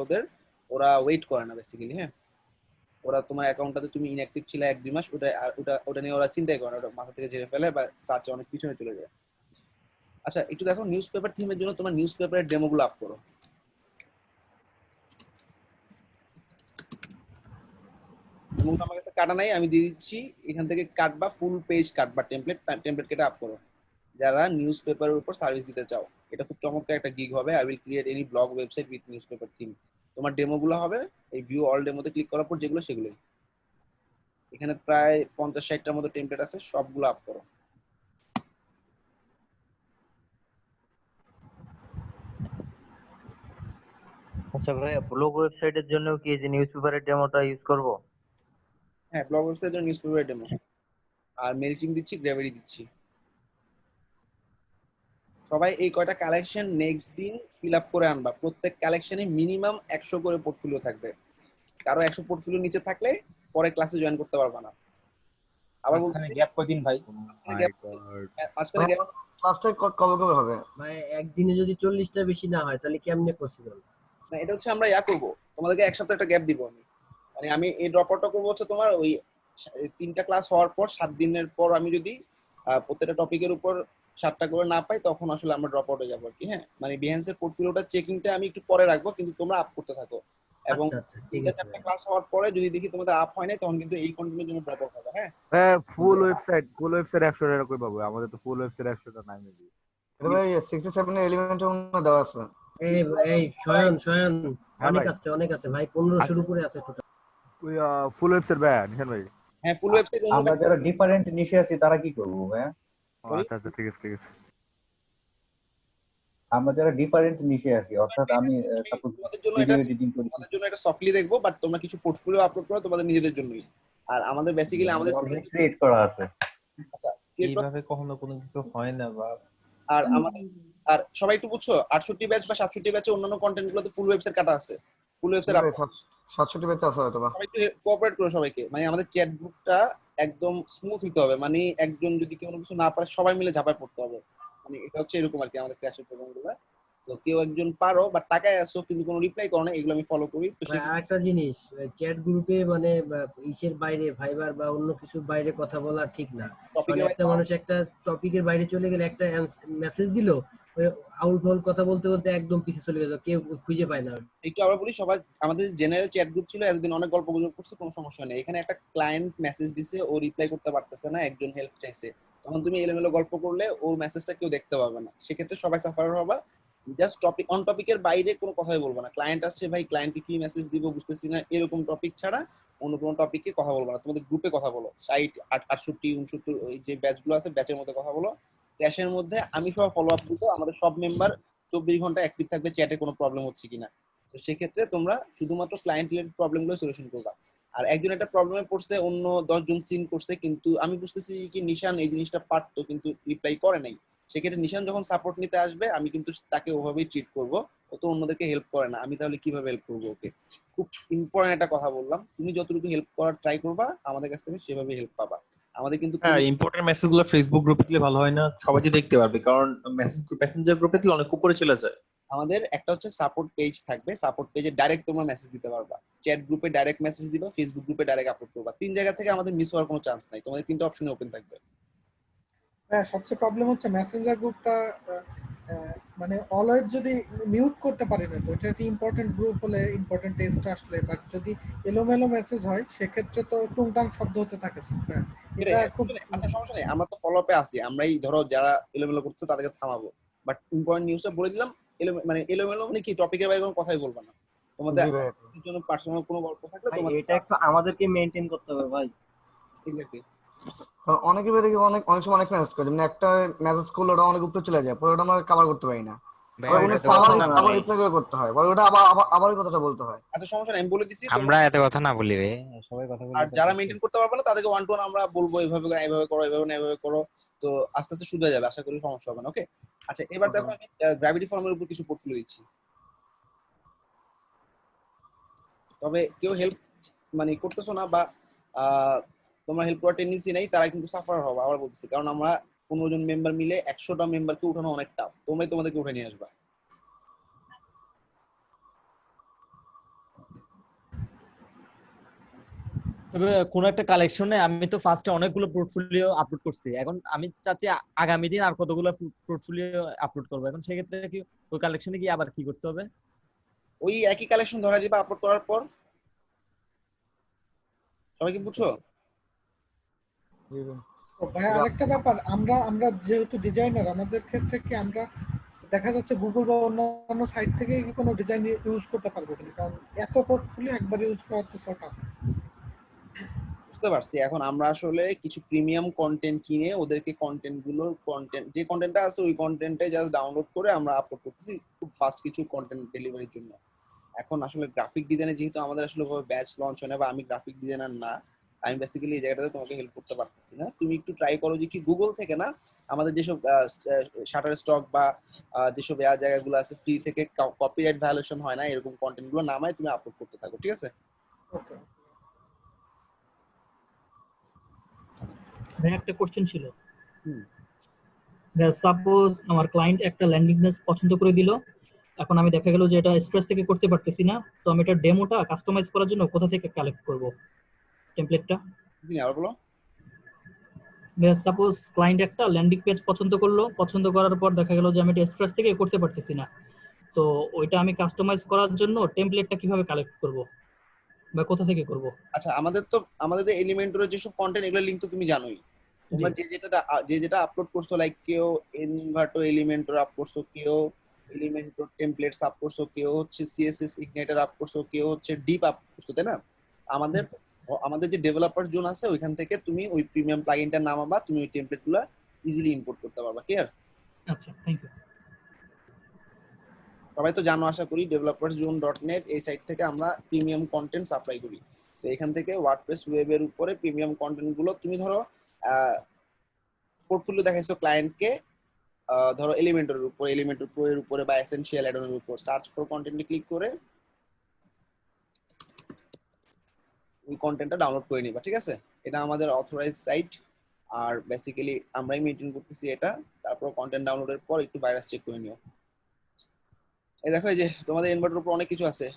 ওরা ওয়েট করে না বেসিক্যালি। হ্যাঁ, ওরা তোমার অ্যাকাউন্টটাতে তুমি ইনঅ্যাক্টিভ ছিলে 1-2 মাস, ওটা নিয়ে ওরা চিন্তাই করে না, ওটা মাথা থেকে ঝেড়ে ফেলে বা সার্চে অনেক পিছনে চলে যায়। আচ্ছা, একটু দেখো নিউজ পেপার থিমের জন্য তোমার নিউজ পেপারের ডেমোগুলো আপ করো। ডেমোগুলো আমার কাছে কাটা নাই, আমি দিয়ে দিচ্ছি, এখান থেকে কাটবা, ফুল পেজ কাটবা, টেমপ্লেট কেটে আপ করো যারা নিউজ পেপারের উপর সার্ভিস দিতে চাও। এটা খুব চমৎকার একটা গিগ হবে। I will create any blog website with news paper theme. তোমার ডেমোগুলো হবে এই ভিউ অল ডেমোতে ক্লিক করার পর যেগুলো সেগুলোই। এখানে প্রায় 50-60টার মতো টেমপ্লেট আছে, সবগুলো আপ করো। আচ্ছা ভাইয়া, ব্লগ ওয়েবসাইটের জন্য কি এই যে নিউজ পেপারের ডেমোটা ইউজ করব? হ্যাঁ, ব্লগ ওয়েবসাইটের জন্য নিউজ পেপারের ডেমো। আর মেইলচিম দিচ্ছি, গ্র্যাভিটি দিচ্ছি। সবাই এই কয়টা কালেকশন নেক্সট দিন ফিল আপ করে আনবা। প্রত্যেক কালেকশনে মিনিমাম 100 করে পোর্টফোলিও থাকবে। কারো 100 পোর্টফোলিও নিচে থাকলে পরে ক্লাসে জয়েন করতে পারবা না। আবার মাঝখানে গ্যাপ কদিন ভাই? মাঝখানে গ্যাপ ক্লাসটা কবে কবে হবে? ভাই একদিনে যদি 40টা বেশি না হয় তাহলে কেমনে পসিবল? না, এটা হচ্ছে আমরা করবো, তোমাদেরকে এক সপ্তাহ একটা গ্যাপ দিব আমি। মানে আমি এই ড্রপ আউটটা করবো হচ্ছে তোমার ওই 3টা ক্লাস হওয়ার পর 7 দিনের পর আমি যদি প্রত্যেকটা টপিকের উপর 7টা করে না পাই তখন আসলে আমরা ড্রপ আউটে যাবো আর কি। হ্যাঁ, মানে বিহেন্সের পোর্টফোলিওটা চেকিংটা আমি একটু পরে রাখবো, কিন্তু তোমরা আপ করতে থাকো। এবং ঠিক আছে। 4টা ক্লাস হওয়ার পরে যদি দেখি তোমাদের আপ হয় না তখন কিন্তু এই কন্টিনিউর জন্য ড্রপ আউট হবে। হ্যাঁ, ফুল ওয়েবসাইট 100 টাকা কই পাবো? আমাদের তো ফুল ওয়েবসাইট 100 টাকা নাই মেবি। এটা ভাই 67 এর এলিমেন্টের মধ্যে দেওয়া আছে। এই শয়ন অনেক আছে ভাই, 1500 উপরে আছে টোটাল। ওই ফুল ওয়েবসাইট ভাই নিশান ভাই। হ্যাঁ, ফুল ওয়েবসাইট। আমরা যারা ডিফারেন্ট নিশে আছি তারা কি করব ভাই? আচ্ছা আচ্ছা, ঠিক আছে ঠিক আছে। আমরা যারা ডিফারেন্ট নিশে আছি, অর্থাৎ আমি সাপোজ ভিডিও এডিটিং করি, তোমাদের জন্য এটা সফটলি দেখবো, বাট তোমরা কিছু পোর্টফোলিও আপলোড করো তোমাদের নিজেদের জন্যই। আর আমাদের বেসিক্যালি আমাদের ক্রিয়েট করা আছে। আচ্ছা, এইভাবে কখনো কোনো কিছু হয় না বা আর আমাদের আর সবাই একটু বুঝছো, 68 ব্যাচ বা 67 ব্যাচে অন্যান্য কন্টেন্ট গুলোতে ফুল ওয়েবসাইট কাটা আছে। ফুল ওয়েবসাইট 67 ব্যাচ আছে হয়তো বা। সবাই একটু কোঅপারেট করো সবাইকে। মানে আমাদের চ্যাট গ্রুপটা একদম স্মুথ হতে হবে। মানে একজন যদি কোনো কিছু না পারে সবাই মিলে ঝাঁপায় পড়তে হবে। মানে এটা হচ্ছে এরকম আর কি আমাদের ক্লাসের প্রোগ্রামগুলো। তো কেউ একজন পারো বাট তাকায় আসো কিন্তু কোনো রিপ্লাই করো না, এগুলো আমি ফলো করি। তো আরেকটা জিনিস, চ্যাট গ্রুপে মানে ইসের বাইরে ভাইবার বা অন্য কিছুর বাইরে কথা বলা ঠিক না। মানে একটা মানুষ একটা টপিকের বাইরে চলে গেলে একটা মেসেজ দিলো, আউল ফাউল কথা বলতে বলতে একদম পিছিয়ে চলে গেল, কেউ খুঁজে পায় না। একটু আমরা বলি, সবাই আমাদের জেনারেল চ্যাট গ্রুপ ছিল এতদিন, অনেক গল্প গুজব করছে, কোনো সমস্যা নেই। এখানে একটা ক্লায়েন্ট মেসেজ দিছে, ও রিপ্লাই করতে পারতেছে না, একজন হেল্প চাইছে, তখন তুমি এলোমেলো গল্প করলে ওর মেসেজটা কেউ দেখতে পাবে না, সেক্ষেত্রে সবাই সাফারার হবা। জাস্ট টপিক অন টপিকের বাইরে কোনো কথাই বলবো না। ক্লায়েন্ট আসছে, ভাই ক্লায়েন্টকে কি মেসেজ দিব বুঝতেছি না, এরকম টপিক ছাড়া অন্য কোনো টপিকে কথা বলবো না। তোমাদের গ্রুপে কথা বলো, 60, 68, 69 ওই যে ব্যাচগুলো আছে ব্যাচের মধ্যে কথা বলো। ক্যাশের মধ্যে আমি সব ফলো আপ দিব, আমাদের সব মেম্বার 24 ঘন্টা অ্যাক্টিভ থাকবে চ্যাটে কোনো প্রবলেম হচ্ছে কিনা। তো সেক্ষেত্রে তোমরা শুধুমাত্র ক্লায়েন্ট রিলেটেড প্রবলেমগুলো সলিউশন করবা। আর একজন একটা প্রবলেমে পড়ছে, অন্য 10 জন সিন করছে, কিন্তু আমি বুঝতেছি কি নিশান এই জিনিসটা পারতো কিন্তু রিপ্লাই করে নাই, সেক্ষেত্রে নিশান যখন সাপোর্ট নিতে আসবে আমি কিন্তু তাকে ওভাবেই ট্রিট করব। ও তো অন্যদেরকে হেল্প করে না, আমি তাহলে কিভাবে হেল্প করবো ওকে? খুব ইম্পর্টেন্ট একটা কথা বললাম, তুমি যতটুকু হেল্প করার ট্রাই করবা আমাদের কাছ থেকে সেভাবে হেল্প পাবা। আমাদের কিন্তু হ্যাঁ, ইম্পর্টেন্ট মেসেজগুলো ফেসবুক গ্রুপে দিলে ভালো হয় না? সবাই যে দেখতে পারবে, কারণ মেসেজ প্যাসেঞ্জার গ্রুপে দিলে অনেক উপরে চলে যায়। আমাদের একটা হচ্ছে সাপোর্ট পেজ থাকবে, সাপোর্ট পেজে ডাইরেক্ট তোমরা মেসেজ দিতে পারবা, চ্যাট গ্রুপে ডাইরেক্ট মেসেজ দিবা, ফেসবুক গ্রুপে ডাইরেক্ট আপলোড করবা। 3 জায়গা থেকে আমাদের মিস হওয়ার কোনো চান্স নাই, তোমাদের 3টা অপশন ওপেন থাকবে। হ্যাঁ, সবচেয়ে প্রবলেম হচ্ছে মেসেঞ্জার গ্রুপটা মানে অলওয়েজ যদি মিউট করতে পারি না, তো এটা একটা ইম্পর্টেন্ট গ্রুপ হলে ইম্পর্টেন্ট টেক্সট আসলে, বাট যদি এলোমেলো মেসেজ হয় সেক্ষেত্রে তো টুংটাং শব্দ হতে থাকে। হ্যাঁ, এটা খুব আচ্ছা, সমস্যা নেই, আমরা তো ফলো আপে আছি, আমরাই ধরো যারা এলোমেলো করছে তাদেরকে থামাবো, বাট ইম্পর্টেন্ট নিউজটা বলে দিলাম। এলোমেলো মানে কি, টপিকের বাইরে কোনো কথাই বলবা না। তোমাদের জন্য পার্সোনাল কোনো গল্প থাকলে তোমাদের এটা একটু আমাদেরকে মেইনটেইন করতে হবে ভাই। এক্স্যাক্টলি। কারণ অনেকে বেরিয়ে অনেক সময় অনেক মেসেজ করে, মানে একটা মেসেজ করলে ওটা অনেক উপরে চলে যায়, পরে ওটা আমরা কভার করতে পারি না, আবার রিপ্লাই করে করতে হয়, পরে ওটা আবার ওই কথাটা বলতে হয়। আচ্ছা, সমস্যা নেই, আমি বলে দিছি, আমরা এত কথা না বলি রে, সবাই কথা বলি। আর যারা মেইনটেইন করতে পারবে না তাদেরকে 1 to 1 আমরা বলবো, এইভাবে করো, এইভাবে করো, এইভাবে না এইভাবে করো, তো আস্তে আস্তে শুধু হয়ে যাবে, আশা করি সমস্যা হবে না। ওকে, আচ্ছা এবার দেখো আমি গ্র্যাভিটি ফর্মের উপর কিছু পোর্টফোলিও দিচ্ছি, তবে কেউ হেল্প মানে করতেছো না বা তোমরা হেল্প করার টেন্ডেন্সি নাই, তারা কিন্তু সাফার হবে, আবার বলতেছি, কারণ আমরা 15 জন মেম্বার মিলে 100টা মেম্বারকে উঠানো অনেক টাফ, তোমরাই তোমাদেরকে উঠে নিয়ে আসবা। তবে কোন একটা কালেকশনে আমি তো ফার্স্টে অনেকগুলো পোর্টফোলিও আপলোড করছি, এখন আমি চাচ্ছি আগামী দিন আর কতগুলো পোর্টফোলিও আপলোড করবো। এখন সেক্ষেত্রে কি ওই কালেকশনে কি আবার কি করতে হবে? ওই একই কালেকশন ধরা দিবা আপলোড করার পর। সবাই কি বুঝছো? ভাই আরেকটা ব্যাপার, আমরা আমরা যেহেতু ডিজাইনার, আমাদের ক্ষেত্রে কি আমরা দেখা যাচ্ছে গুগল বা অন্যান্য সাইট থেকে কি কোনো ডিজাইন ইউজ করতে পারবো কিনা? কারণ এত পোর্টফোলিও একবার ইউজ করা তো টাফ। বুঝতে পারছি। এখন আমরা আসলে কিছু প্রিমিয়াম কন্টেন্ট কিনে ওদেরকে কন্টেন্ট যে কন্টেন্টটা আছে ওই কন্টেন্টে জাস্ট ডাউনলোড করে আমরা আপলোড করতেছি খুব ফাস্ট কিছু কন্টেন্ট ডেলিভারির জন্য। এখন আসলে গ্রাফিক ডিজাইনে যেহেতু আমাদের আসলে ব্যাচ লঞ্চ হয় না, বা আমি গ্রাফিক ডিজাইনার না, আমি বেসিক্যালি এই জায়গাটাতে তোমাকে হেল্প করতে পারতেছি না। তুমি একটু ট্রাই করো যে কি গুগল থেকে না আমাদের যেসব শাটার স্টক বা যেসব জায়গাগুলো আছে ফ্রি থেকে কপিরাইট ভায়োলেশন হয় না এরকম কন্টেন্ট গুলো নামায় তুমি আপলোড করতে থাকো, ঠিক আছে? ওকে। ভাই একটা কোশ্চেন ছিল। সাপোজ আমার ক্লায়েন্ট একটা ল্যান্ডিং পেজ পছন্দ করে দিল, এখন আমি দেখা গেল যে এটা স্ক্র্যাচ থেকে করতে পারতেছি না, তো আমি এটা ডেমোটা কাস্টমাইজ করার জন্য কোথা থেকে কালেক্ট করব টেমপ্লেটটা? আর বলো। সাপোজ ক্লায়েন্ট একটা ল্যান্ডিং পেজ পছন্দ করলো, পছন্দ করার পর দেখা গেল যে আমি এটা স্ক্র্যাচ থেকে করতে পারতেছি না, তো ওইটা আমি কাস্টমাইজ করার জন্য টেমপ্লেটটা কিভাবে কালেক্ট করব বা কোথা থেকে করব? আচ্ছা, আমাদের এলিমেন্টরের যেসব কন্টেন্ট এগুলো লিংক তো তুমি জানোই। তোমরা যে যেটা আপলোড করছো, লাইক কেউ ইনভার্টো এলিমেন্টর আপ করছো, কেউ এলিমেন্টর টেমপ্লেটস আপ করছো, কেউ হচ্ছে সিএসএস ইগনিটর আপ করছো, কেউ হচ্ছে ডিপ আপ করছো, তাই না? আমাদের যে ডেভেলপার জোন আছে ওইখান থেকে তুমি ওই প্রিমিয়াম প্লাগইনটা নামাবা, তুমি ওই টেমপ্লেটগুলো ইজিলি ইম্পোর্ট করতে পারবা। ক্লিয়ার? আচ্ছা, থ্যাংক ইউ। সবাই তো জানো আশা করি developerszone.net এই সাইট থেকে আমরা প্রিমিয়াম কন্টেন্ট সাপ্লাই করি। তো এখান থেকে ওয়ার্ডপ্রেস ওয়েবের উপরে প্রিমিয়াম কন্টেন্ট গুলো তুমি ধরো পোর্টফোলিও দেখাইছো ক্লায়েন্টকে, ধরো এলিমেন্টর প্রো এর উপরে বা এসেনশিয়াল অ্যাডনের উপর সার্চ ফর কন্টেন্টে ক্লিক করে ওই কন্টেন্টটা ডাউনলোড করে নিবা, ঠিক আছে? এটা আমাদের অথরাইজ সাইট, আর বেসিক্যালি আমরাই মেইনটেইন করতেছি এটা। তারপর কন্টেন্ট ডাউনলোডের পর একটু ভাইরাস চেক করে নিও। এই দেখো, এই যে তোমাদের ইনভার্টার উপর অনেক কিছু আছে,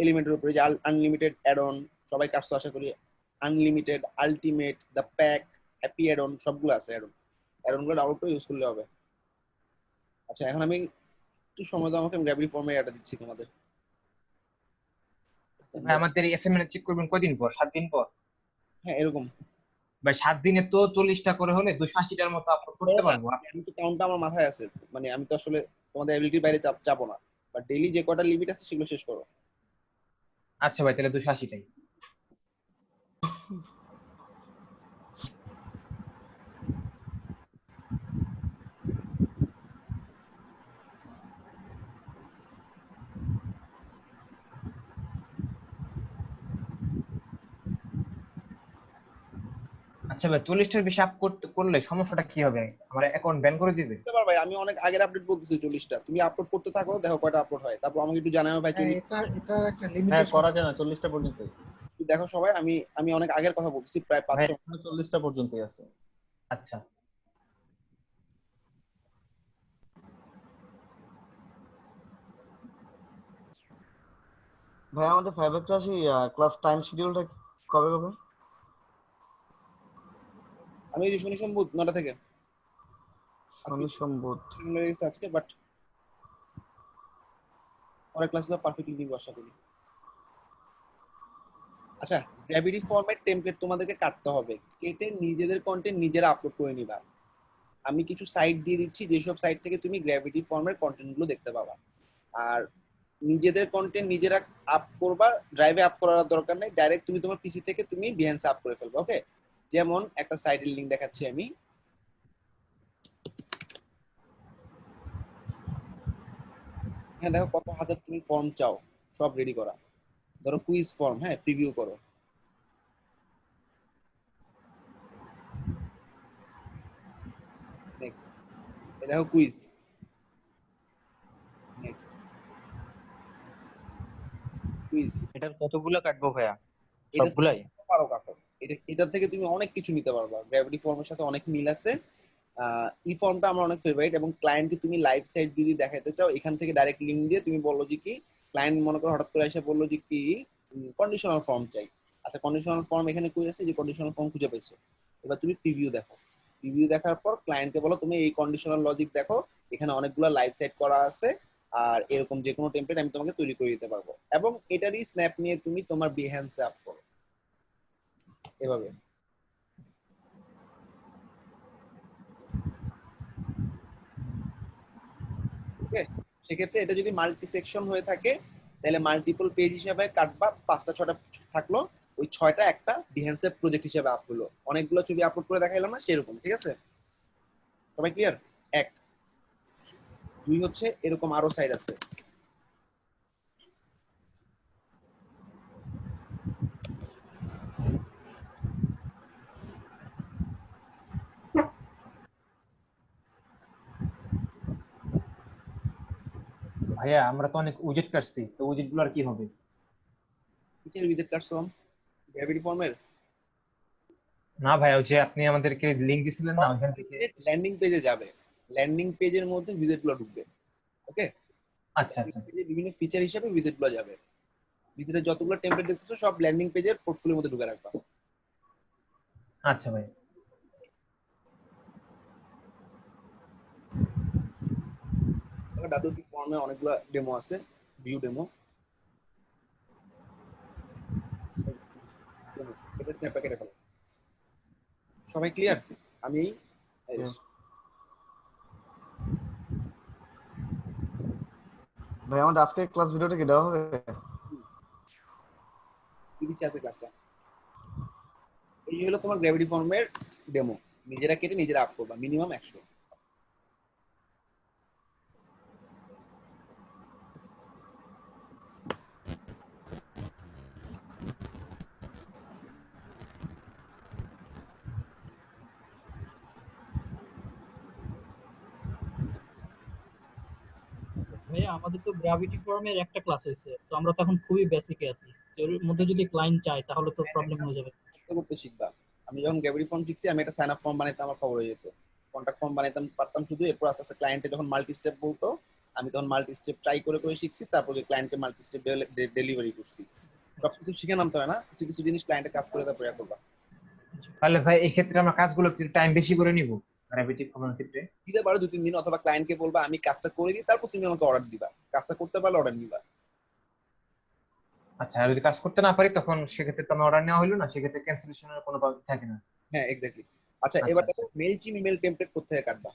এলিমেন্টের উপরে যে আনলিমিটেড অ্যাড অন, সবাই কাটছো আশা করি। Unlimited, ultimate, the pack, happy add on, সবগুলো আছে। অ্যাড অন গুলো ডাউনলোড করে ইউজ করলে হবে। আচ্ছা, এখন আমি একটু সময় দাও আমাকে, আমি গ্র্যাভিটি ফর্মে এটা দিচ্ছি তোমাদের। ভাই আমাদের এসএমএন চেক করবেন কয়দিন পর? 7 দিন পর? হ্যাঁ এরকম ভাই 7 দিনে তো 40টা করে হলে 280টার মতো আপলোড করতে পারবো। আমি তো কাউন্টটা আমার মাথায় আছে, মানে আমি তো আসলে তোমাদের এবিলিটির বাইরে যাবো না, বাট ডেইলি যে কয়টা লিমিট আছে সেগুলো শেষ করো। আচ্ছা ভাই, তাহলে 280টাই। আচ্ছা ভাই, 40টার বেশি আপ করলে সমস্যাটা কি হবে? আমার অ্যাকাউন্ট ব্যান করে দিবে? ভাই আমি অনেক আগের আপডেট বলতেছি 40টা, তুমি আপলোড করতে থাকো, দেখো কয়টা আপলোড হয়, তারপর আমাকে একটু জানাও ভাই। এটা একটা লিমিটেশন। হ্যাঁ, করা যায় না 40টা পর্যন্ত। দেখো সবাই, আমি অনেক আগের কথা বলছি, প্রায় 40টা পর্যন্তই আছে। আচ্ছা, ভাই আমাদের 5 ক্লাস টাইম শিডিউলটা কবে হবে? আমি এই শনি সোমবার 9টা থেকে। শনি সোমবার আজকে, বাট পরের ক্লাসগুলো পারফেক্টলি দিব আশা করি। আচ্ছা, গ্র্যাভিটি ফরম্যাট টেমপ্লেট তোমাদেরকে কাটতে হবে, কেটে নিজেদের কন্টেন্ট নিজেরা আপলোড করে নিবা। আমি কিছু সাইট দিয়ে দিচ্ছি, যেসব সাইট থেকে তুমি গ্র্যাভিটি ফর্মের কন্টেন্ট গুলো দেখতে পাবা। আর নিজেদের কন্টেন্ট নিজেরা আপ করবা, ড্রাইভে আপ করার দরকার নেই, ডাইরেক্ট তুমি তোমার পিসি থেকে তুমি বিহেন্সে আপ করে ফেলবা। ওকে, যেমন একটা সাইটের লিংক দেখাচ্ছি আমি। হ্যাঁ দেখো কত হাজার তুমি ফর্ম চাও, সব রেডি করা। ধরো কুইজ ফর্ম, হ্যাঁ প্রিভিউ করো। নেক্সট, এটা দেখো কুইজ। Next quiz. এটার কতগুলো কাটবো ভাইয়া? সবগুলাই পারো কাটো। এটা থেকে তুমি অনেক কিছু নিতে পারবা, গ্র্যাভিটি ফর্মের সাথে অনেক মিল আছে। ই ফর্মটা আমার অনেক ফেভারিট, এবং ক্লায়েন্টকে তুমি লাইভ সাইট যদি দেখাতে চাও এখান থেকে ডাইরেক্ট লিংক দিয়ে তুমি বললো যে কি, ক্লায়েন্ট মনে করো হঠাৎ করে এসে বললো যে কি কন্ডিশনাল ফর্ম চাই, আচ্ছা কন্ডিশনাল ফর্ম এখানে কই আছে, যে কন্ডিশনাল ফর্ম খুঁজে পাইছো। এবার তুমি প্রিভিউ দেখো, প্রিভিউ দেখার পর ক্লায়েন্টকে বলো তুমি এই কন্ডিশনাল লজিক দেখো, এখানে অনেকগুলো লাইভ সেট করা আছে, আর এরকম যে কোনো টেমপ্লেট আমি তোমাকে তৈরি করে দিতে পারবো, এবং এটারই স্ন্যাপ নিয়ে তুমি তোমার বিহেন্সে আপ করো এভাবে। ওকে, সেক্ষেত্রে এটা যদি মাল্টি সেকশন হয়ে থাকে তাহলে মাল্টিপল পেজ হিসাবে কাটবা, 5টা 6টা থাকলো, ওই 6টা একটা বিহেন্সের প্রজেক্ট হিসেবে আপ হলো, অনেকগুলো ছবি আপলোড করে দেখাইলাম না সেরকম, ঠিক আছে সবাই ক্লিয়ার? 1 2 হচ্ছে এরকম আরো সাইড আছে। ভাইয়া আমরা তো অনেক উইজেট কাটছি, তো উইজেট গুলো আর কি হবে? কিসের উইজেট কাটছো? গ্র্যাভিটি ফর্মের? না ভাইয়া, ওই যে আপনি আমাদেরকে লিংক দিছিলেন না, ওইখান থেকে ল্যান্ডিং পেজে যাবে, ল্যান্ডিং পেজের মধ্যে উইজেট গুলো ঢুকবে। ওকে, আচ্ছা আচ্ছা, বিভিন্ন ফিচার হিসেবে উইজেট গুলো যাবে, ভিতরে যতগুলো টেমপ্লেট দেখতেছো সব ল্যান্ডিং পেজের পোর্টফোলিওর মধ্যে ঢুকে রাখবা। আচ্ছা ভাই। ডাব্লিউপি ফর্মে অনেকগুলো ডেমো আছে, ভিউ ডেমো, এটা স্ন্যাপ প্যাকেটে ফেলো। সবাই ক্লিয়ার? আমি ভাই আমাদের আজকে ক্লাস ভিডিওটা কি দেওয়া হবে? কি দিচ্ছে আছে ক্লাসটা? এই হলো তোমার গ্র্যাভিটি ফর্মের ডেমো, নিজেরা কেটে নিজেরা আপ করবা, মিনিমাম 100। ভাইয়া আমাদের তো গ্র্যাভিটি ফর্মের একটা ক্লাস হয়েছে, তো আমরা তো এখন খুবই বেসিকে আছি, এর মধ্যে যদি ক্লায়েন্ট চায় তাহলে তো প্রবলেম হয়ে যাবে। করতে শিখবা। আমি যখন গ্র্যাভিটি ফর্ম শিখছি আমি একটা সাইন আপ ফর্ম বানাইতে আমার খবর হয়ে যেত, কন্ট্যাক্ট ফর্ম বানাইতাম পারতাম শুধু, এরপর আস্তে আস্তে ক্লায়েন্টে যখন মাল্টি স্টেপ বলতো আমি তখন মাল্টি স্টেপ ট্রাই করে করে শিখছি, তারপরে ক্লায়েন্টকে মাল্টি স্টেপ ডেলিভারি করছি। সবকিছু শিখে নামতে হয় না, কিছু কিছু জিনিস ক্লায়েন্টের কাজ করে তারপরে করবা। তাহলে ভাই এই ক্ষেত্রে আমরা কাজগুলো কি টাইম বেশি করে নিব গ্র্যাভিটি ফর্মের ক্ষেত্রে? দিতে পারো 2-3 দিন, অথবা ক্লায়েন্টকে বলবা আমি কাজটা করে দিই, তারপর তুমি আমাকে অর্ডার দিবা, কাজটা করতে পারলে অর্ডার নিবা। আচ্ছা, আর যদি কাজ করতে না পারি তখন সেক্ষেত্রে তো আমার অর্ডার নেওয়া হলো না, সেক্ষেত্রে ক্যান্সেলেশনের কোনো থাকে না। হ্যাঁ এক্স্যাক্টলি। আচ্ছা এবার দেখো মেল টিম ইমেল টেমপ্লেট করতে থেকে কাটবা।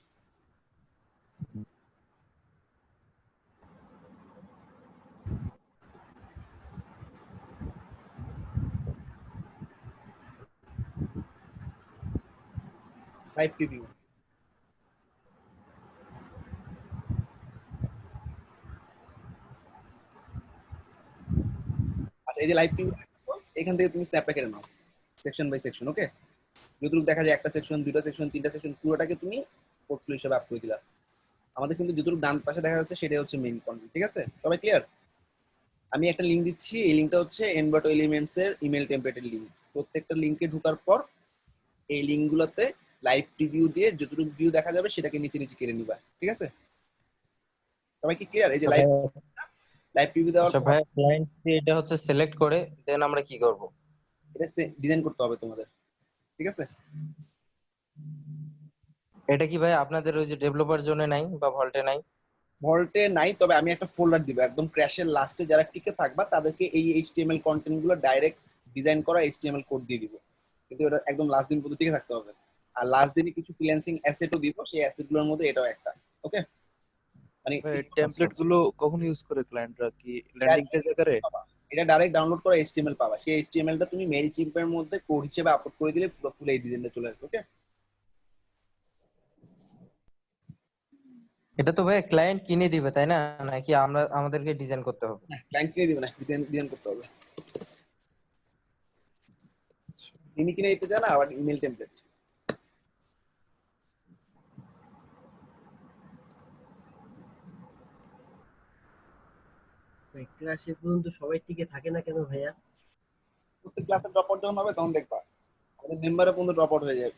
লাইভ প্রিভিউ, আচ্ছা এই যে লাইভ প্রিভিউ দেখছো, এখান থেকে তুমি স্ন্যাপ প্যাকেটে নাও সেকশন বাই সেকশন। ওকে, যতটুকু দেখা যায় একটা সেকশন, 2টা সেকশন, 3টা সেকশন, পুরোটাকে তুমি পোর্টফোলিও হিসেবে আপ করে দিলা। আমাদের কিন্তু যতটুকু ডান পাশে দেখা যাচ্ছে সেটাই হচ্ছে মেইন কন্টেন্ট, ঠিক আছে সবাই ক্লিয়ার? আমি একটা লিংক দিচ্ছি, এই লিংকটা হচ্ছে এনভাটো এলিমেন্টস এর ইমেল টেমপ্লেটের লিংক। প্রত্যেকটা লিংকে ঢোকার পর এই লিংকগুলোতে লাইভ প্রিভিউ দিয়ে যতটুকু ভিউ দেখা যাবে সেটাকে নিচে নিচে কেটে নিবা, ঠিক আছে সবাই কি ক্লিয়ার? এই যে লাইভ প্রিভিউ দেওয়ার আচ্ছা ভাই, ক্লায়েন্ট এটা হচ্ছে সিলেক্ট করে দেন আমরা কি করব? এটা ডিজাইন করতে হবে তোমাদের, ঠিক আছে? এটা কি ভাই আপনাদের ওই যে ডেভেলপার জোনে নাই বা ভল্টে নাই? ভল্টে নাই, তবে আমি একটা ফোল্ডার দিব একদম ক্র্যাশের লাস্টে, যারা টিকে থাকবা তাদেরকে এই এইচটিএমএল কন্টেন্ট গুলো ডাইরেক্ট ডিজাইন করা এইচটিএমএল কোড দিয়ে দিব, কিন্তু এটা একদম লাস্ট দিন পর্যন্ত টিকে থাকতে হবে। আর লাস্ট দিনে কিছু ফ্রিল্যান্সিং অ্যাসেটও দিব, সেই অ্যাসেট গুলোর মধ্যে এটাও একটা। ওকে, মানে টেমপ্লেট গুলো কখন ইউজ করে ক্লায়েন্টরা? কি ল্যান্ডিং পেজ আকারে? এটা ডাইরেক্ট ডাউনলোড করা এইচটিএমএল পাবা, সেই এইচটিএমএলটা তুমি মেইল চিম্পের মধ্যে কোড হিসেবে আপলোড করে দিলে পুরো ফুল এই ডিজাইনটা চলে আসবে। ওকে, এটা তো ভাই ক্লায়েন্ট কিনে দিবে তাই না, নাকি আমরা আমাদেরকে ডিজাইন করতে হবে? ক্লায়েন্ট কিনে দিবে না, ডিজাইন করতে হবে। তিনি কিনে দিতে চান আবার ইমেল টেমপ্লেট। ক্লাসে পর্যন্ত সবাই টিকে থাকে না কেন ভাইয়া? প্রত্যেক ক্লাসে ড্রপ আউট যখন হবে তখন দেখবা আমাদের মেম্বারে পর্যন্ত ড্রপ আউট হয়ে যাবে।